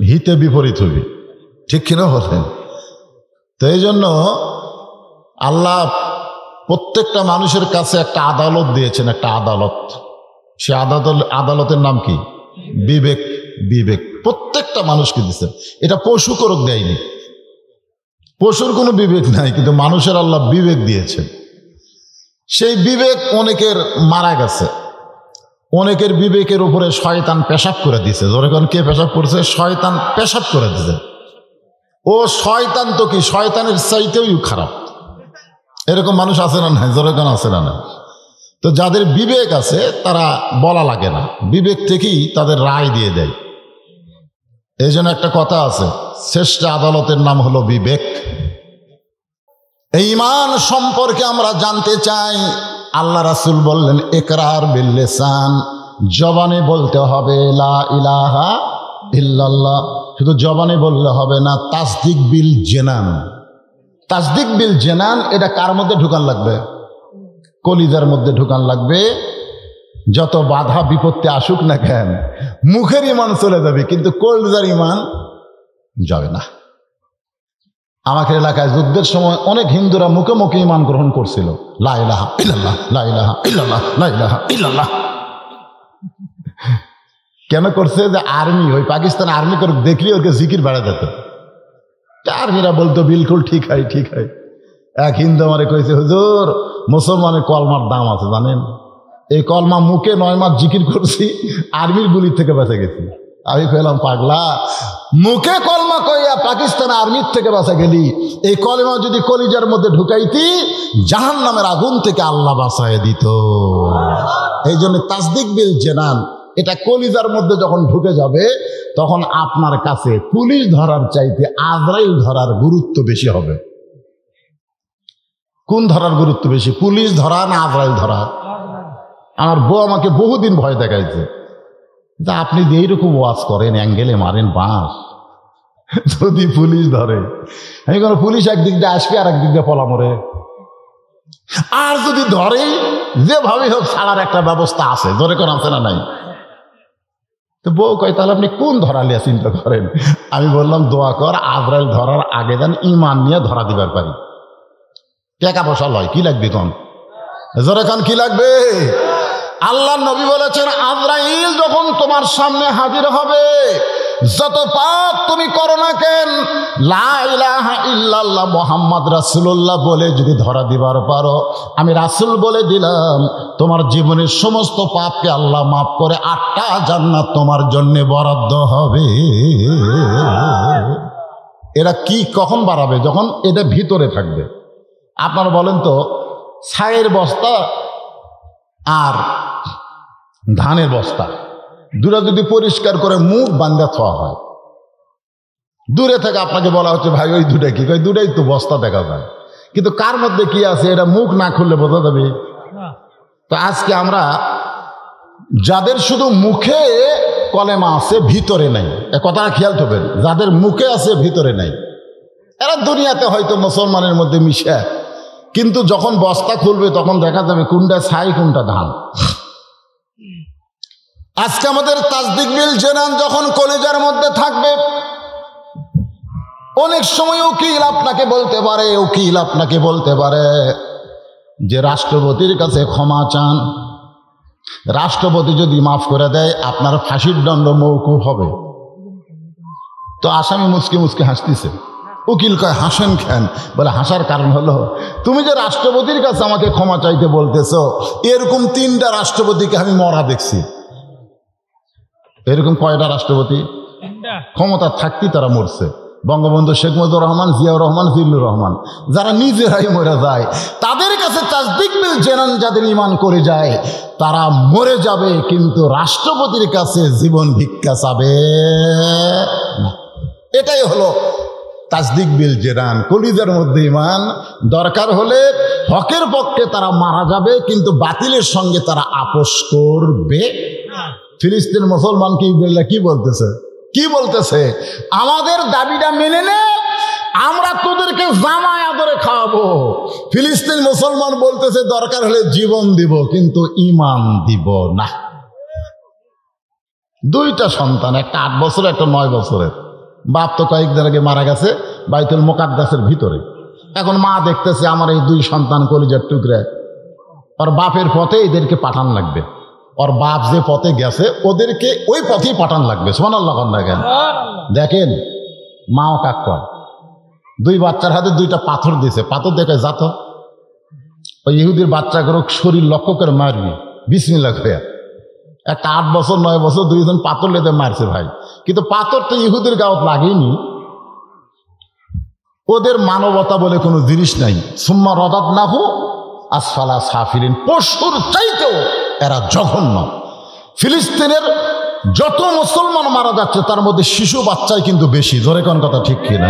হিতে বিপরীত হইবে, ঠিক কিনা বলেন? তো এই জন্য আল্লাহ প্রত্যেকটা মানুষের কাছে একটা আদালত দিয়েছেন, একটা আদালত। সে আদালতের নাম কি? বিবেক। বিবেক প্রত্যেকটা মানুষকে দিচ্ছেন। এটা পশু করক দেয়নি, পশুর কোনো বিবেক নাই, কিন্তু মানুষের আল্লাহ বিবেক দিয়েছেন। সেই বিবেক অনেকের মারা গেছে, অনেকের বিবেকের উপরে শয়তান পেশাব করে দিছে। যখন কে পেশাব করছে? শয়তান পেশাব করে দিছে। ও শয়তান তো কি, শয়তানের চাইতেও খারাপ। এরকম মানুষ আছে না? নাই? যখন আছে না? না। তো যাদের বিবেক আছে তারা বলা লাগে না, বিবেক থেকেই তাদের রায় দিয়ে দেয়। এই জন্য একটা কথা আছে, শ্রেষ্ঠ আদালতের নাম হলো বিবেক। এই ঈমান সম্পর্কে আমরা জানতে চাই। আল্লাহ রাসূল বললেন, ইকরার বিল লিসান, জবানে বলতে হবে লা ইলাহা ইল্লাল্লাহ, শুধু জবানে বললে হবে না, তাসদিক বিল জানান। তাসদিক বিল জানান এটা কার মধ্যে ঢুকান লাগবে? কলিজার মধ্যে ঢুকান লাগবে। যত বাধা বিপত্তি আসুক না কেন, মুখের ইমান চলে যাবে, কিন্তু কলিজার ইমান যাবে না। আমাদের এলাকায় যুদ্ধের সময় অনেক হিন্দুরা মুখে মুখে ইমান গ্রহণ করছিল, লা ইলাহা ইল্লাল্লাহ, লা ইলাহা ইল্লাল্লাহ, লা ইলাহা ইল্লাল্লাহ। কেন করছে? যে আর্মি, ওই পাকিস্তান আর্মি করে দেখলে ওকে জিকির বাড়া যেত। আর্মিরা বলতো বিলকুল ঠিক হয়, ঠিক হয়। এক হিন্দু আমারে কইছে, হুজুর মুসলমানের কলমার দাম আছে জানেন? এই কলমা মুখে 9 মাস জিকির করছি, আর্মির গুলি থেকে বেঁচে গেছি। আমি পেলাম পাগলা, মুখে কলমা কইয়া পাকিস্তান আর্মির থেকে বাঁচা গেলি, এই কলমা যদি কলিজার মধ্যে ঢুকাইতি জাহান্নামের আগুন থেকে আল্লাহ বাঁচায় দিত। এই জন্য তাসদিক বিল জেনান, এটা কলিজার মধ্যে যখন ঢুকে যাবে তখন আপনার কাছে পুলিশ ধরার চাইতে আজরাইল ধরার গুরুত্ব বেশি হবে। কোন ধরার গুরুত্ব বেশি, পুলিশ ধরা না আজরাইল ধরা? আমার বউ আমাকে বহুদিন ভয় দেখাইছে, আপনি যে এইরকম ওয়াজ করেন, অ্যাঙ্গেলে মারেন বাঁশ, যদি পুলিশ ধরে, আমি কোনো পুলিশ একদিক দিয়ে আসবে আর একদিক দিয়ে পলা মরে, আর যদি ধরে যেভাবে হোক ছাড়ার একটা ব্যবস্থা আছে, ধরে কোন আছে না নাই? তো বউ কয়, তাহলে আপনি কোন ধরা লিয়া চিন্তা করেন? আমি বললাম, দোয়া কর আজরাইল ধরার আগে যেন ইমান নিয়ে ধরা দিবার পারি। টাকা পয়সা লয়, কি লাগবে কন? জোরে কন, কি লাগবে? আল্লাহ নবী বলেছেন, আজরাইল যখন তোমার সামনে হাজির হবে, যত পাপ তুমি করো না কেন, লা ইলাহা ইল্লাল্লাহ মুহাম্মদ রাসূলুল্লাহ বলে যদি ধরা দিবার পারো, আমি রাসূল বলে দিলাম তোমার জীবনের সমস্ত পাপকে আল্লাহ মাফ করে 8টা জান্নাত তোমার জন্য বরাদ্দ হবে। এরা কি কখন বাড়াবে? যখন এটা ভিতরে থাকবে। আপনারা বলেন তো, ছাইয়ের বস্তা আর ধানের বস্তা দুটা যদি পরিষ্কার করে মুখ বান্ধা থোয়া হয়, দূরে থেকে আপনাকে বলা হচ্ছে, ভাই ওই দুটা কি? ওই দুটাই তো বস্তা দেখা যায়, কিন্তু কার মধ্যে কি আছে এটা মুখ না খুললে বোঝা যাবে। তো আজকে আমরা যাদের শুধু মুখে কলেমা আছে ভিতরে নাই, এ কথাটা খেয়াল করবেন, যাদের মুখে আছে ভিতরে নাই, এরা দুনিয়াতে হয়তো মুসলমানের মধ্যে মিশে, কিন্তু যখন বস্তা খুলবে তখন দেখা যাবে কোনটা ছাই কোনটা ধান। আজকে আমাদের তাসদিক বিল জেনান যখন কলিজার মধ্যে থাকবে, অনেক সময় উকিল আপনাকে বলতে পারে যে রাষ্ট্রপতির কাছে ক্ষমা চান, রাষ্ট্রপতি যদি মাফ করে দেয় আপনার ফাঁসির দণ্ড মওকুফ হবে। তো আসামি মুচকি মুচকি হাসতেছে, উকিল কয়, হাসেন কেন? বলে, হাসার কারণ হলো তুমি যে রাষ্ট্রপতির কাছে আমাকে ক্ষমা চাইতে বলতেছ, এরকম 3টা রাষ্ট্রপতিকে আমি মরা দেখছি। এরকম কয়টা রাষ্ট্রপতি ক্ষমতা থাকতেই তারা মরছে? বঙ্গবন্ধু শেখ মুজিবুর রহমান, জিয়াউর রহমান, জিল্লুর রহমান, যারা নিজেরাই মরে যায়, তাদের কাছে তাসদিক বিল জেনান যাদের ঈমান করে যায় তারা মরে যাবে, কিন্তু রাষ্ট্রপতির কাছে জীবন ভিক্ষা চাবে না। এটাই হলো তাসদিক বিল জেনান, কলিজার মধ্যে ঈমান। দরকার হলে হকের পক্ষে তারা মারা যাবে, কিন্তু বাতিলের সঙ্গে তারা আপোষ করবে। ফিলিস্তিন মুসলমান কি বলতেছে? আমাদের দাবিটা মেনে নে, আমরা তোদেরকে জামাই আদরে খাওয়াবো। ফিলিস্তিন মুসলমান বলতেছে দরকার হলে জীবন দিব, কিন্তু ঈমান দিব না। 2টা সন্তান, একটা 8 বছর, একটা 9 বছরের। বাপ তো কয়েকদিন আগে মারা গেছে বাইতুল মুকাদ্দাসের ভিতরে। এখন মা দেখতেছে আমার এই 2 সন্তান কলিজার টুকরা, ওর বাপের পথে এদেরকে পাঠান লাগবে, ওর বাপ যে পথে গেছে ওদেরকে ওই পথেই পাঠান লাগবে। সুবহানাল্লাহ। দেখেন মাও কাক কয়, 2 বাচ্চার হাতে 2টা পাথর দিয়েছে, পাথর দেখে যাত ওই ইহুদির বাচ্চাগুলো শরীর লক্ষ্য করে মারবি বিসমিল্লাহ করে। একটা 8 বছর 9 বছর 2জন পাথর লেতে মারছে ভাই, কিন্তু পাথর তো ইহুদির গাওত লাগেনি। ওদের মানবতা বলে কোনো জিনিস নাই। সুম্মা রাদাদনাহু আসফালা সাফিলিন, পশুর চাইতেও এরা জঘন্য। ফিলিস্তিনের যত মুসলমান মারা যাচ্ছে তার মধ্যে শিশু বাচ্চাই কিন্তু বেশি। জোরে কোন কথা ঠিক কিনা?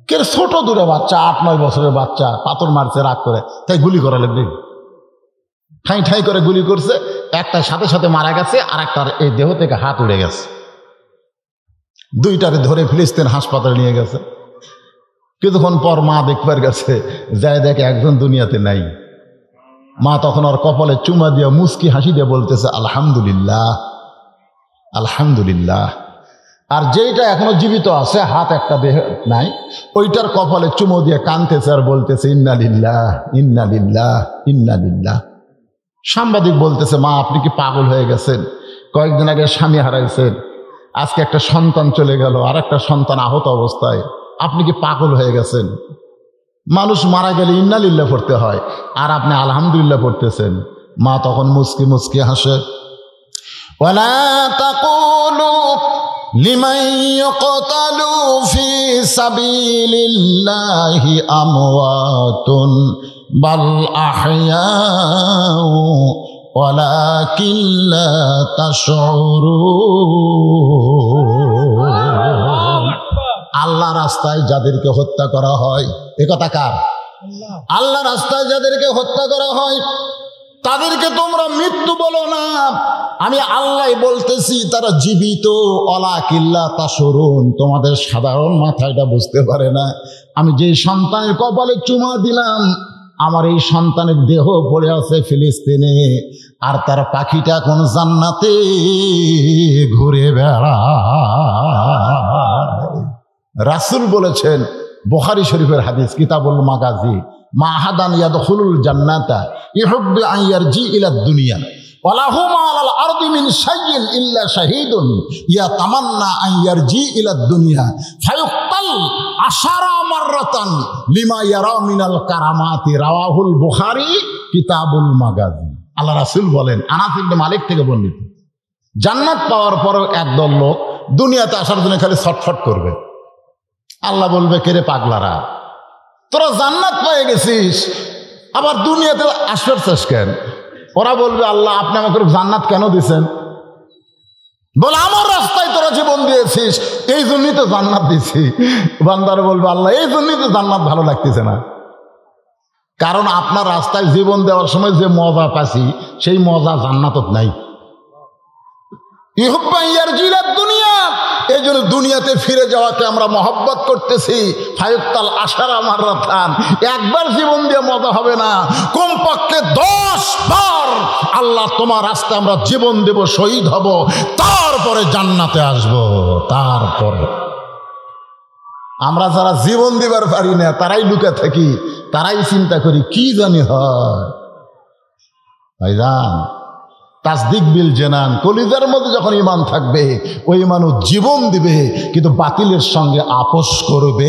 কে ছোট দূরে বাচ্চা, 8-9 বছরের বাচ্চা পাথর মারছে রাগ করে, তাই গুলি করা লাগবে। ঠাই ঠাই করে গুলি করছে, একটা সাথে সাথে মারা গেছে, আর একটার এই দেহ থেকে হাত উড়ে গেছে। 2টারে ধরে ফিলিস্তিন হাসপাতালে নিয়ে গেছে। কিছুক্ষণ পর মা দেখবার গেছে, যায় দেখে একজন দুনিয়াতে নাই। মা তখন ওর কপালে চুমা দিয়া মুস্কি হাসি দিয়ে বলতেছে আলহামদুলিল্লাহ, আলহামদুলিল্লাহ। আর যেইটা এখনো জীবিত আছে, হাত একটা দেহ নাই, ওইটার কপালে চুমো দিয়ে কাঁদতেছে আর বলতেছে ইন্না লিল্লাহ, ইন্না লিল্লাহ, ইন্না লিল্লাহ। সাংবাদিক বলতেছে, মা আপনি কি পাগল হয়ে গেছেন? কয়েকদিন আগে স্বামী হারাইছেন, আজকে একটা সন্তান চলে গেল, আর একটা সন্তান আহত অবস্থায়, আপনি কি পাগল হয়ে গেছেন? মানুষ মারা গেলে ইন্না লিল্লাহ পড়তে হয়, আর আপনি আলহামদুলিল্লাহ পড়তেছেন। মা তখন মুস্কি মুস্কি হাসে। ওয়ালা তাকুলু লিমান ইউকতালু ফি সাবিলিল্লাহি আমওয়াতুন বাল আহইয়াউ ওয়ালাকিন লা তাশউরুন। আল্লাহ রাস্তায় যাদেরকে হত্যা করা হয়, এ কথা কার? আল্লাহ রাস্তায় যাদেরকে হত্যা করা হয় তাদেরকে তোমরা মৃত্যু বলো না, আমি আল্লাহ বলতেছি তারা জীবিত। ওয়ালাকিল্লা তাশউরুন, তোমাদের সাধারণ মাথাটা বুঝতে পারে না। আমি যে সন্তানের কপালে চুমা দিলাম, আমার এই সন্তানের দেহ পড়ে আছে ফিলিস্তিনে, আর তার পাখিটা কোন জান্নাতে ঘুরে বেড়ায়। রাসূল বলেছেন, বুখারী শরীফের হাদিস, কিতাবুল মাগাজি, মা আহাদান ইয়াদখুলুল জান্নাতা ইহুব্বু আন ইয়ারজি ইলা দুনিয়া ওয়ালাহু মা আলাল আরদি মিন শাইইন ইল্লা শাহীদুন ইয়াতামান্না আন ইয়ারজি ইলা দুনিয়া ফায়ুক্তাল আশারা মাররাতান লিমা ইয়ারা মিনাল কারামাতি। রাওয়াহুল বুখারী কিতাবুল মাগাজি। আল্লাহ রাসূল বলেন, আনাস ইবনে মালিক থেকে বর্ণিত, জান্নাত পাওয়ার পরেও একদল লোক দুনিয়াতে আসার জন্য খালি ছটফট করবে। আল্লাহ বলবে, কেরে পাগলারা, তোরা জান্নাত পেয়ে গেছিস, আবার দুনিয়াতে আসতে চাস কেন? ওরা বলবে, আল্লাহ আপনি আমাকে জান্নাত কেন দিছেন? বলে, আমার রাস্তায় তোরা জীবন দিয়েছিস, এই জন্যই তো জান্নাত দিছি। বান্দার বলবে, আল্লাহ এই জন্যই তো জান্নাত ভালো লাগতেছে না, কারণ আপনার রাস্তায় জীবন দেওয়ার সময় যে মজা পাচ্ছি সেই মজা জান্নাতত নাই। ইহুব্বা ইয়ারজিলাদ দুনিয়া, এই জন্য দুনিয়াতে ফিরে যাওয়াকে আমরা মহব্বত করতেছি। ফায়ুক্তাল আশারা মাররাতান, একবার জীবন দিয়ে মজা হবে না, কমপক্ষে 10 বার আল্লাহ তোমার রাস্তায় আমরা জীবন দেব, শহীদ হব, তারপরে জান্নাতে আসব। তারপরে আমরা যারা জীবন দিবার পারি না তারাই লুকে থাকি, তারাই চিন্তা করি কি জানি হয়। ভাইজান, তাসদিক বিল জানান, কলিজার মধ্যে যখন ঈমান থাকবে ওই মানুষ জীবন দিবে, কিন্তু বাতিলের সঙ্গে আপোষ করবে।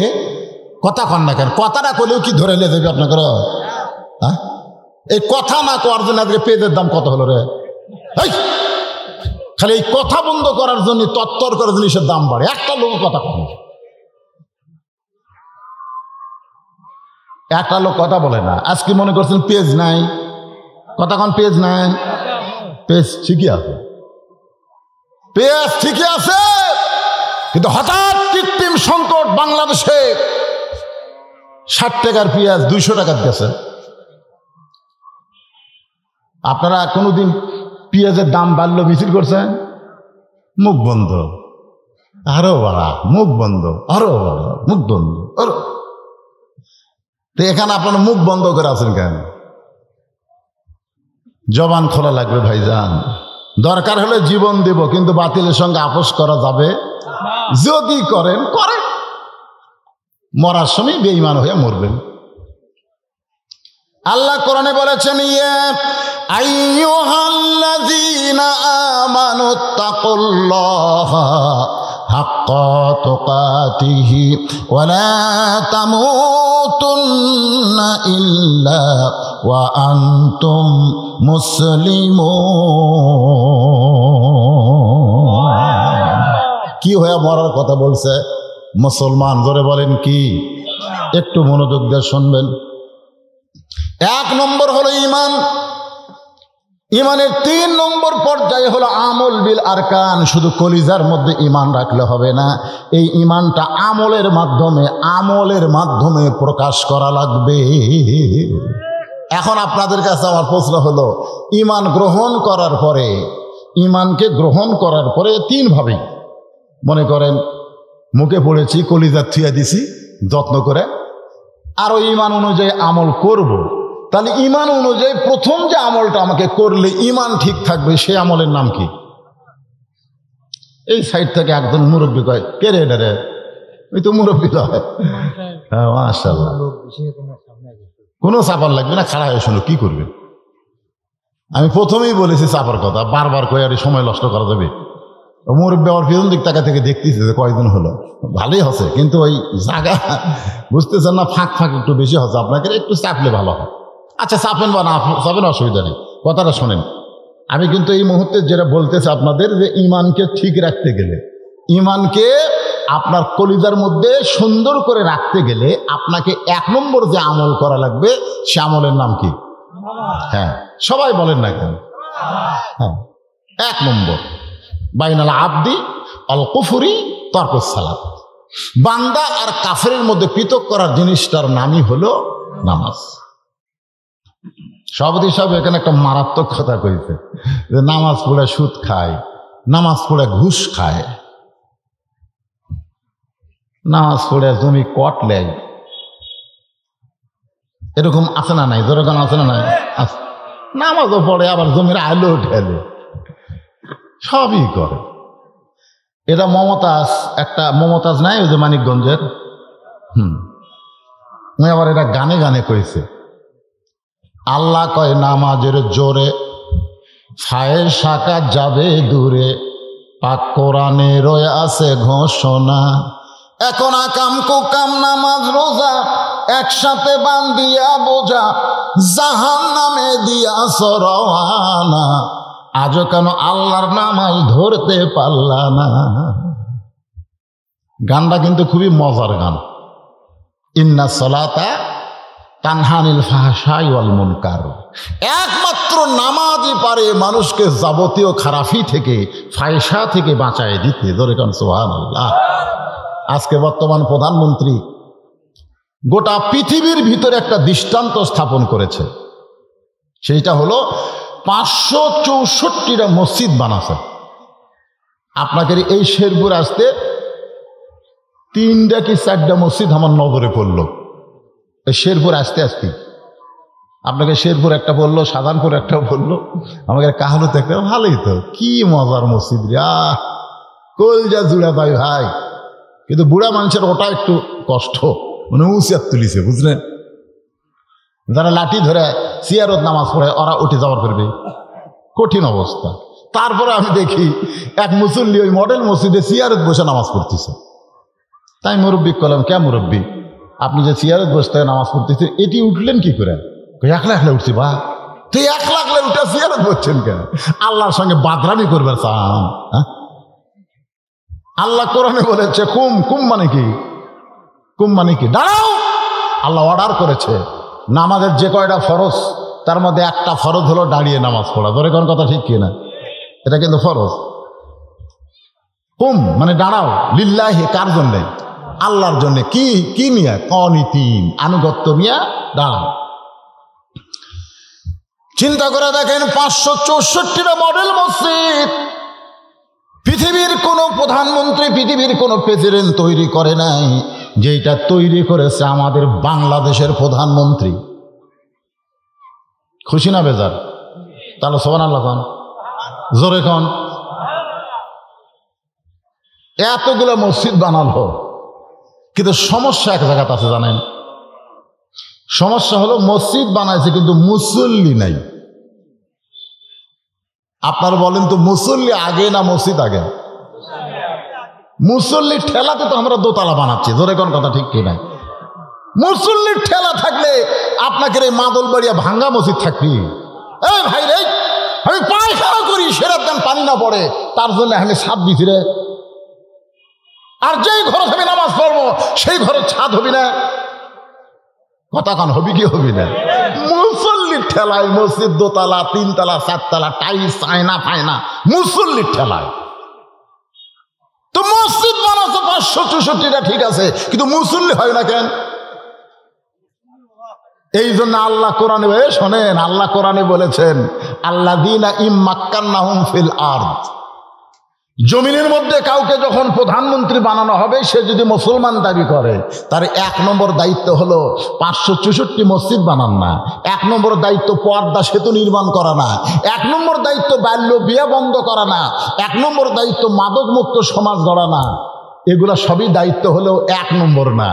কথা কন না কেন? কথাটা করলেও কি ধরে নিয়ে যাবে আপনাকে? হ্যাঁ, এই কথা না করার জন্য আজকে পেঁয়াজের দাম কত হলো রে? খালি এই কথা বন্ধ করার জন্য, তত্তর করার জিনিসের দাম বাড়ে। একটা লোক কথা কম, একটা লোক কথা বলে না। আজকে মনে করছেন পেজ নাই, কথা কন পেজ নাই। পেজ ঠিকই আছে, পেজ ঠিকই আছে, কিন্তু হঠাৎ কৃত্রিম সংকট বাংলাদেশে 60 টাকার পেঁয়াজ 200 টাকার গেছে। আপনারা কোনোদিন পেঁয়াজের দাম বাড়লো মিছিল করছেন? মুখ বন্ধ, আরো বাড়া, মুখ বন্ধ, আরো বাড়া, মুখ বন্ধ, আরো। তো এখানে আপনারা মুখ বন্ধ করে আছেন কেন? জবান খোলা লাগবে ভাইজান। দরকার হলে জীবন দেব, কিন্তু বাতিলের সঙ্গে আপোষ করা যাবে। যদি করেন করেন, মরার সময় বেঈমান হয়ে মরবেন। আল্লাহ কোরআনে বলেছেন, ইয়া আইয়ুহাল্লাযীনা আমানুত্তাকুল্লাহা হাক্কা তুকাতিহি ওয়া লা তামুতুন্না ইল্লা ওয়া আনতুম মুসলিমুন। কি হয়ে মরার কথা বলছে মুসলমান? জোরে বলেন কি? একটু মনোযোগ দিয়ে শুনবেন। 1 নম্বর হলো ঈমান। ঈমানের 3 নম্বর পর্যায়ে হলো আমল বিল আরকান। শুধু কলিজার মধ্যে ঈমান রাখলে হবে না, এই ঈমানটা আমলের মাধ্যমে প্রকাশ করা লাগবে। এখন আপনাদের কাছে আমার প্রশ্ন হলো, ঈমানকে গ্রহণ করার পরে 3 ভাবে, মনে করেন মুখে পড়েছি, কলিজার থুয়া দিছি যত্ন করে, আরো ঈমান অনুযায়ী আমল করব, তাহলে ঈমান অনুযায়ী প্রথম যে আমলটা আমাকে করলে ঈমান ঠিক থাকবে, সে আমলের নাম কি? এই সাইড থেকে একজন মুরব্বী কয়, কে রে এটা রে? ওই তো মুরব্বী হয়। হ্যাঁ, মাশাআল্লাহ। কোনো চাপার লাগবে না, খাড়া হয়ে শোনো, কি করবে? আমি প্রথমেই বলেছি চাপার কথা, বারবার কয়ে আর সময় নষ্ট করা যাবে। মুরব্বী আমার পিছন দিক টাকা থেকে দেখতেছে যে কয়দিন হলো, ভালোই হচ্ছে, কিন্তু ওই জায়গা বুঝতেছেন না, ফাঁক ফাঁক একটু বেশি হচ্ছে, আপনাকে একটু চাপলে ভালো হয়। আচ্ছা চাপেন বা না চাপেন, অসুবিধা নেই, কথাটা শোনেন। আমি কিন্তু এই মুহূর্তে যেটা বলতেছি আপনাদের, যে ইমানকে ঠিক রাখতে গেলে, ইমানকে আপনার কলিজার মধ্যে সুন্দর করে রাখতে গেলে আপনাকে 1 নম্বর যে আমল করা লাগবে, সে আমলের নাম কি? হ্যাঁ, সবাই বলেন না কেন? হ্যাঁ, 1 নম্বর বাইনাল আবদি আল কুফরি তারকুস সালাত। বান্দা আর কাফেরের মধ্যে পৃথক করার জিনিসটার নামই হলো নামাজ। সভাপতি সাহেব এখানে একটা মারাত্মক কথা কইছে যে নামাজ পড়ে সুদ খায়, নামাজ পড়ে ঘুষ খায়, নামাজ পড়ে জমি কট লেয়, এরকম আছে না নাই? যেরকম আছে না নাই? নামাজও পড়ে, আবার জমির আলো ঢেলে, সবই করে। এটা মমতাজ, একটা মমতাজ নাই ওই যে মানিকগঞ্জের, আবার এটা গানে গানে কইছে, আল্লাহ কয় নামাজের জোরে ফায়েশা কাজ যাবে দূরে, পাক কোরআনে রয়ে আছে ঘোষণা, এখন আকাম কুকাম নামাজ রোজা একসাথে বান্ধিয়া বোঝা, জাহান্নামে দিয়াছ রওয়ানা, আজও কেন আল্লাহর নামাজ ধরতে পারলা না। গানটা কিন্তু খুবই মজার গান। ইন্না সলাতা তানহানিল ফাহশাই ওয়াল মুনকার, একমাত্র নামাজই পারে মানুষকে যাবতীয় খারাপি থেকে, ফায়সা থেকে বাঁচায় দিতে। ধরে কান সুবহানাল্লাহ। আজকে বর্তমান প্রধানমন্ত্রী গোটা পৃথিবীর ভিতরে একটা দৃষ্টান্ত স্থাপন করেছে, সেইটা হলো 564টা মসজিদ বানাছে। আপনাকে এই শেরপুর আসতে 3টা কি 4টা মসজিদ আমার নজরে পড়লো শেরপুর আসতে আসতে। আপনাকে শেরপুর একটা বললো, সাধারণপুর একটা বললো, আমাকে কাহালুতে একটা, ভালোই তো, কি মজার মসজিদ রে, কলজা জুড়া পাই ভাই। কিন্তু বুড়া মানুষের ওটা একটু কষ্ট, মানে উচিত তুলিছে, বুঝলেন? যারা লাঠি ধরে সিয়ারত নামাজ পড়ে ওরা উঠে যাওয়ার করবে, কঠিন অবস্থা। তারপরে আমি দেখি এক মুসল্লি ওই মডেল মসজিদে সিয়ারত বসে নামাজ পড়তেছে। তাই মুরব্বী করলাম, কে মুরব্বী, আপনি যে সিয়ারত বসতে নামাজ পড়তেছেন, এটি উঠলেন কি করে? একলা একলা উঠছি। বা তুই একলা একলা উঠে সিয়ারত বসছেন কেন? আল্লাহর সঙ্গে বাদরামি করবে চান? আল্লাহ কোরআনে বলেছে কুম, কুম মানে কি? কুম মানে কি? দাঁড়াও। আল্লাহ অর্ডার করেছে নামাজের যে কয়টা ফরজ তার মধ্যে একটা ফরজ হলো দাঁড়িয়ে নামাজ পড়া। ধরে কোন কথা ঠিক কিনা? এটা কিন্তু ফরজ। কুম মানে দাঁড়াও, লিল্লাহি, কার জন্যে? আল্লাহর জন্য। কি কি নিয়ে? কনিতিন, আনুগত্য নিয়ে দাঁড়াও। চিন্তা করে দেখেন, 564টা মডেল মসজিদ পৃথিবীর কোনো প্রধানমন্ত্রী, পৃথিবীর কোনো প্রেসিডেন্ট তৈরি করে নাই, যেটা তৈরি করেছে আমাদের বাংলাদেশের প্রধানমন্ত্রী। খুশি না বেজার? তাহলে সুবহানাল্লাহ খান, জোরে খান। এতগুলো মসজিদ বানালো, কিন্তু সমস্যা এক জায়গাতে আছে জানেন? সমস্যা হলো মসজিদ বানাইছে কিন্তু মুসল্লি নাই। আপনারা বলেন তো, মুসল্লি আগে না মসজিদ আগে? মুসল্লির ঠেলাতে তো আমরা দোতলা বানাচ্ছি। ধরে কোন কথা ঠিক কিনা? মুসল্লির ঠেলা থাকলে আপনাকে এই মাদলবাড়িয়া ভাঙ্গা মসজিদ থাকবি। এই ভাই রে, আমি পায়খানা করি, সেরার দাম পানি না পড়ে, তার জন্য আমি ছাদ দিছি রে। আর যেই ঘরে আমি নামাজ পড়বো সেই ঘরে ছাদ হবি না? কথা কান হবি কি হবি না? মুসল্লির ঠেলায় মসজিদ দোতলা, 3তলা, 4তলা, টাইলস, আয়না ফায়না, মুসল্লির ঠেলায়। তো মসজিদ বানাচ্ছে 564টা, ঠিক আছে, কিন্তু মুসল্লি হয় না কেন? এই জন্য আল্লাহ কোরআনে, শোনেন, আল্লাহ কোরআনে বলেছেন, আল্লাযীনা ইম্মাক্কান্নাহুম ফিল আরদ, জমিনের মধ্যে কাউকে যখন প্রধানমন্ত্রী বানানো হবে, সে যদি মুসলমান দাবি করে, তার 1 নম্বর দায়িত্ব হলো 564 মসজিদ বানান না। 1 নম্বর দায়িত্ব পর্দা সেতু নির্মাণ করা না। 1 নম্বর দায়িত্ব বাল্য বিয়ে বন্ধ করা না। 1 নম্বর দায়িত্ব মাদক মুক্ত সমাজ গড়া না। এগুলা সবই দায়িত্ব হলো 1 নম্বর না।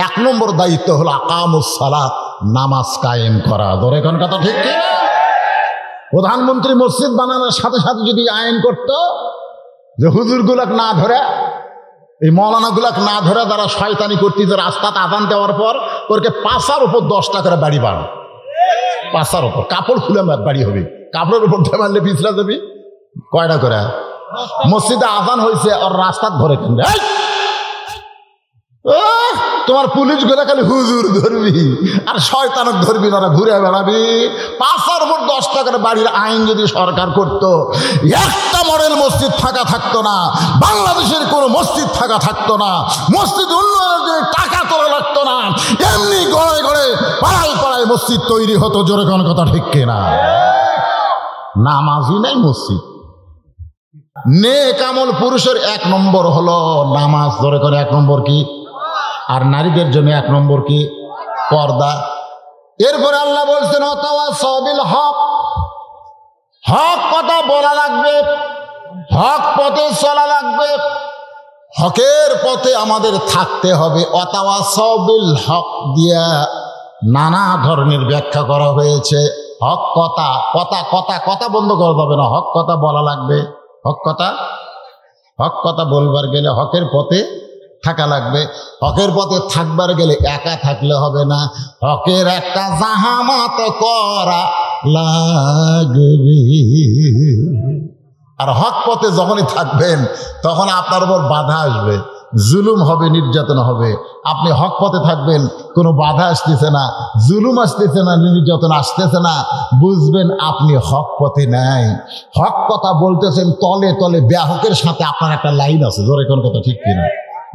1 নম্বর দায়িত্ব হলো আকামুস সালাত, নামাজ কায়েম করা। ধরে কোন কথা ঠিক কি? প্রধানমন্ত্রী মসজিদ বানানোর সাথে সাথে যদি আইন করত, যে হুজুরগুলাক না ধরে, এই মৌলানাগুলাক না ধরে যারা শয়তানি করতেছে রাস্তাতে আজান দেওয়ার পর ওরকে পাশার উপর 10 টাকা করে বাড়ি বাড়, পাশার উপর কাপড় খুলে বাড়ি হবে, কাপড়ের উপর মারলে পিছলা যাবি কয়টা করে। মসজিদে আজান হয়েছে আর রাস্তার ধরে কিনবে, তোমার পুলিশ গুলা খালি হুজুর ধরবি আর শয়তানক ধরবি না, ঘুরে বেড়াবি। পাশার উপর 10 টাকার বাড়ির আইন যদি সরকার করত, একটা মডেল মসজিদ ফাঁকা থাকতো না, বাংলাদেশের কোনো মসজিদ ফাঁকা থাকতো না, মসজিদ উন্নয়নের জন্য টাকা তোলা লাগতো না, এমনি গড়ে গড়ে পাড়ায় পাড়ায় মসজিদ তৈরি হতো। জোরে কোন কথা ঠিক কিনা? নামাজই নাই মসজিদ। নেক আমল পুরুষের 1 নম্বর হলো নামাজ। জোরে করে 1 নম্বর কি? আর নারীদের জন্য 1 নম্বর কি? পর্দা। এরপরে আল্লাহ বলছেন ওয়াতাওয়াসাউ বিল হক, হক কথা বলা লাগবে, হক পথে চলা লাগবে, হকের পথে আমাদের থাকতে হবে। ওয়াতাওয়াসাউ বিল হক দিয়া নানা ধরনের ব্যাখ্যা করা হয়েছে। হক কথা, কথা কথা কথা বন্ধ করা যাবে না, হক কথা বলা লাগবে। হক কথা বলবার গেলে হকের পথে থাকা লাগবে। হকের পথে থাকবার গেলে একা থাকলে হবে না, হকের একটা জাহামাত করা লাগবে। আর হক পথে যখনই থাকবেন তখন আপনার উপর বাধা আসবে, জুলুম হবে, নির্যাতন হবে। আপনি হক পথে থাকবেন, কোনো বাধা আসতেছে না, জুলুম আসতেছে না, নির্যাতন আসতেছে না, বুঝবেন আপনি হক পথে নাই। হক কথা বলতেছেন, তলে তলে ব্যাহকের সাথে আপনার একটা লাইন আছে। জোরে কোন কথা ঠিক কিনা?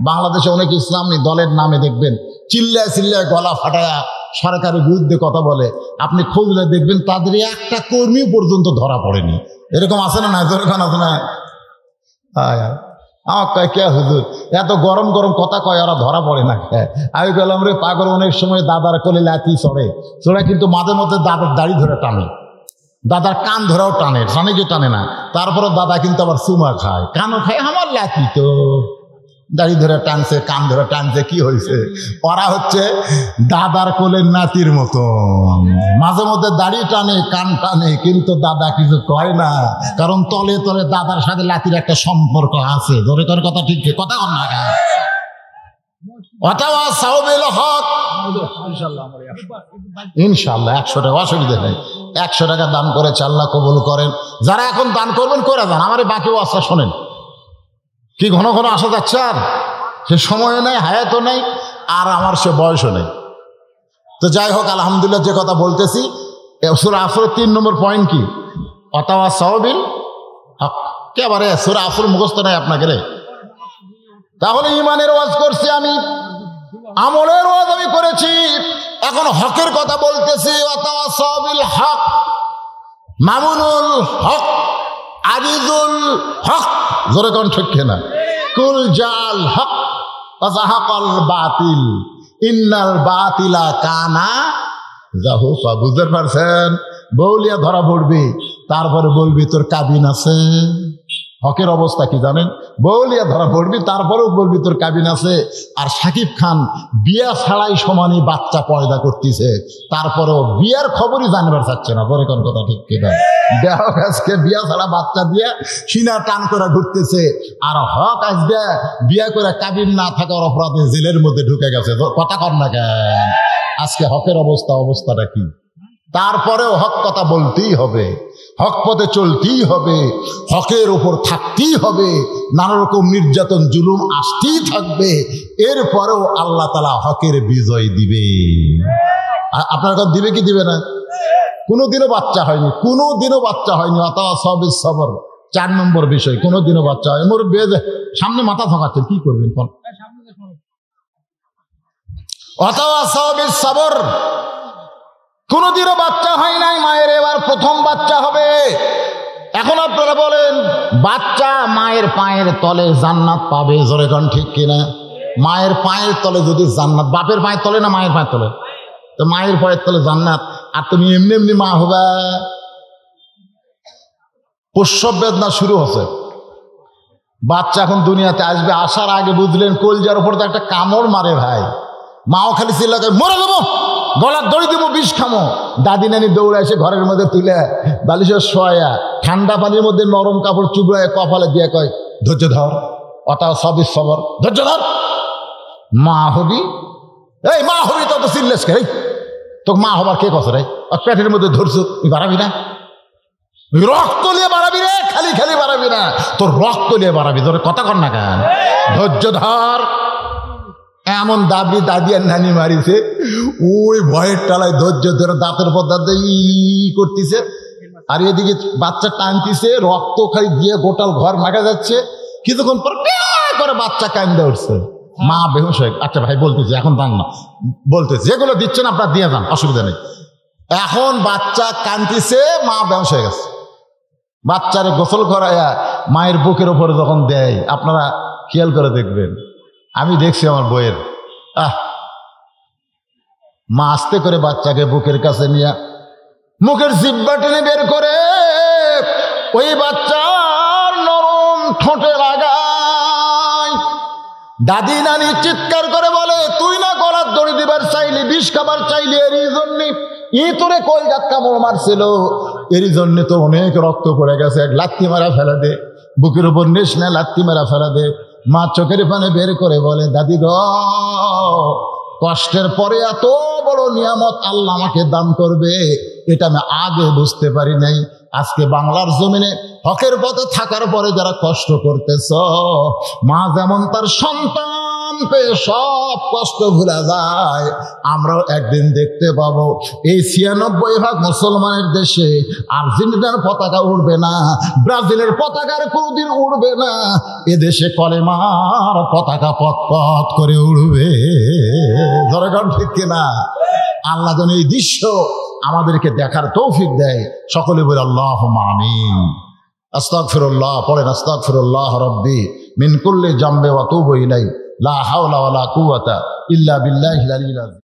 বাংলাদেশে অনেক ইসলামী দলের নামে দেখবেন চিল্লায় চিল্লায় গলা ফাটায়া সরকারের বিরুদ্ধে কথা বলে। আপনি খুঁজলে দেখবেন তাদের একটা কর্মী পর্যন্ত ধরা পড়েনি। এরকম আছে না? না জোরে কোন আছে না? আমার কয় কে হুজুর এত গরম গরম কথা কয়, ওরা ধরা পড়ে না। আমি বললাম রে পাগল, অনেক সময় দাদার কোলে লাঠি চড়ে, কিন্তু মাঝে মধ্যে দাদার দাড়ি ধরে টানে, দাদার কান ধরেও টানে, টানে কি টানে না। তারপরে দাদা কিন্তু আবার চুমা খায়, কানও খায়। আমার লাঠি তো দাড়ি ধরে টানছে, কান ধরে টানছে, কি হয়েছে? ওরা হচ্ছে দাদার কোলের নাতির মতন, মাঝে মধ্যে দাড়ি টানে, কান টানে, কিন্তু দাদা কিছু কয় না, কারণ তলে তলে দাদার সাথে লাতির একটা সম্পর্ক আছে। ধরে তোর কথা ঠিক, কথা কর না। ওয়াতাওয়াসাউ বিল হক, ইনশাআল্লাহ 100 টাকা, অসুবিধা নেই। 100 টাকা দান করেছে, আল্লাহ কবুল করেন। যারা এখন দান করবেন করে যান, আমার বাকি ওয়াজটা শোনেন। কি ঘন ঘন আসা যাচ্ছে, আর সে সময় নেই, হায়াতও নেই, আর আমার সে বয়সও নেই। তো যাই হোক, আলহামদুলিল্লাহ, যে কথা বলতেছি, সূরা আসরের 3 নম্বর পয়েন্ট কি? ওয়াতাওয়াসাউ বিল হক। কেবারে সূরা আসর মুখস্থ নাই আপনাকে রে? তাহলে ইমানের ওয়াজ করছি আমি, আমলের ওয়াজ আমি করেছি, এখন হকের কথা বলতেছি। ওয়াতাওয়াসাউ বিল হক, মামুনুল হক, আজিজুল হক। জোরে কোন ঠিক না? কুল জাল হক ওয়াজাহাকাল বাতিল ইন্নাল বাতিলা কানা যাহুকা। বুঝতে পারছেন? বউলিয়া ধরা পড়বি, তারপরে বলবি তোর কাবিন আছে। হকের অবস্থা কি জানেন? বউলিয়া ধরা পড়বি, তারপরেও বলবি তোর কাবিন আছে। আর শাকিব খান বিয়া ছাড়াই সমানই বাচ্চা পয়দা করতেছে, তারপরেও বিয়ার খবরই জানবার চাচ্ছে না। পরে কোন কথা ঠিক কিনা? দেহক আজকে বিয়া ছাড়া বাচ্চা দিয়ে সিনা টান করে ঘুরতেছে, আর হক আজকে বিয়া করে কাবিন না থাকার অপরাধে জেলের মধ্যে ঢুকে গেছে। কথা কর না কেন? আজকে হকের অবস্থাটা কি? তারপরেও হক কথা বলতেই হবে, হক পথে চলতেই হবে, হকের ওপর থাকতেই হবে। নানা রকম নির্যাতন জুলুম আসতেই থাকবে, এরপরেও আল্লাহ তাআলা হকের বিজয় দিবে। আপনার কথা দিবে কি দিবে না? কোনোদিনও বাচ্চা হয়নি, কোনোদিনও বাচ্চা হয়নি। ওয়াতাওয়াসাউ বিস সবর 4 নম্বর বিষয়, কোনোদিনও বাচ্চা হয়। মোর বেজে সামনে মাথা ঝাঁকাচ্ছেন, কি করবেন? ওয়াতাওয়াসাউ বিস সবর, কোনোদিনও বাচ্চা হয় নাই মায়ের, এবার প্রথম বাচ্চা হবে। এখন আপনারা বলেন, বাচ্চা মায়ের পায়ের তলে জান্নাত পাবে? জোরে কোন ঠিক কিনা? মায়ের পায়ের তলে যদি জান্নাত, বাপের পায়ের তলে না মায়ের পায়ের তলে? তো মায়ের পায়ের তলে জান্নাত, আর তুমি এমনি এমনি মা হবে? প্রসব বেদনা শুরু হচ্ছে, বাচ্চা এখন দুনিয়াতে আসবে। আসার আগে বুঝলেন কলজার উপর তো একটা কামড় মারে ভাই। মাও খালি চিল্লাকে মরে যাবো, গলার দড়ি দিব, বিষ খামো। দাদি নানি দৌড়ে এসে ঘরের মধ্যে তুলে বালিশের শোয়া, ঠান্ডা পানির মধ্যে নরম কাপড় চুবড়ায় কপালে দিয়ে কয় ধৈর্য ধর, অতাও সবই সবর, ধৈর্য ধর, মা হবি। এই মা হবি তো চিল্লেস কে? তোকে মা হবার কে কথা রে? পেটের মধ্যে ধরছ, তুই বাড়াবি না, রক্ত নিয়ে বাড়াবি রে, খালি খালি বাড়াবি না, তোর রক্ত নিয়ে বাড়াবি। তোর কথা কর না কেন? ধৈর্য ধর। এমন দাবি দাদি আর নানি মারিছে, ওই ভয়ের টালায় ধৈর্য ধরে দাঁতের পর দাঁত করতেছে, আর এদিকে বাচ্চা টানতিছে, রক্ত খালি দিয়ে গোটাল ঘর মাখা যাচ্ছে। কিছুক্ষণ পর করে বাচ্চা কান্দে উঠছে, মা বেহুশ হয়ে। আচ্ছা ভাই বলতেছে, এখন দান না, বলতেছে যেগুলো দিচ্ছেন আপনার দিয়ে যান, অসুবিধা নেই। এখন বাচ্চা কান্দিছে, মা বেহুশ হয়ে গেছে। বাচ্চারে গোসল করাইয়া মায়ের বুকের উপরে যখন দেয়, আপনারা খেয়াল করে দেখবেন, আমি দেখছি আমার বইয়ের, মা আস্তে করে বাচ্চাকে বুকের কাছে নিয়ে মুখের জিহ্বা টেনে বের করে ওই বাচ্চার নরম ঠোঁটে লাগায়। দাদি নানি চিৎকার করে বলে, তুই না গলার দড়ি দিবার চাইলি, বিষ খাবার চাইলি, এরই জন্য তোরে কলজাত কামড় মারছিল, এরই জন্য তো অনেক রক্ত পড়ে গেছে, এক লাত্তি মারা ফেলা দে, বুকের উপর নিস না, লাত্তি মারা ফেলা দে। মা চোখের পানে বের করে বলে, দাদি গ, কষ্টের পরে এত বড় নিয়ামত আল্লাহ আমাকে দান করবে, এটা আমি আগে বুঝতে পারি নাই। আজকে বাংলার জমিনে হকের পথে থাকার পরে যারা কষ্ট করতেছ, মা যেমন তার সন্তান পেয়ে সব কষ্ট ভুলে যায়, আমরাও একদিন দেখতে পাবো এই ৯৬% মুসলমানের দেশে আর্জেন্টিনার পতাকা উড়বে না, ব্রাজিলের পতাকার কোনোদিন উড়বে না, এদেশে কলেমার পতাকা পথ পথ করে উড়বে। ধরে গান ঠিক কিনা? আল্লাহ যেন এই দৃশ্য আমাদেরকে দেখার তৌফিক দেয়। সকলে বলে আল্লাহুম্মা আমিন। আস্তাগফিরুল্লাহ পড়েন, আস্তাগফিরুল্লাহ রাব্বি মিন কুল্লি জামবি ওয়া তুবু ইলাইহি লা হাওলা ওয়ালা কুওয়াতা ইল্লা বিল্লাহিল আলিয়্যিল আযীম।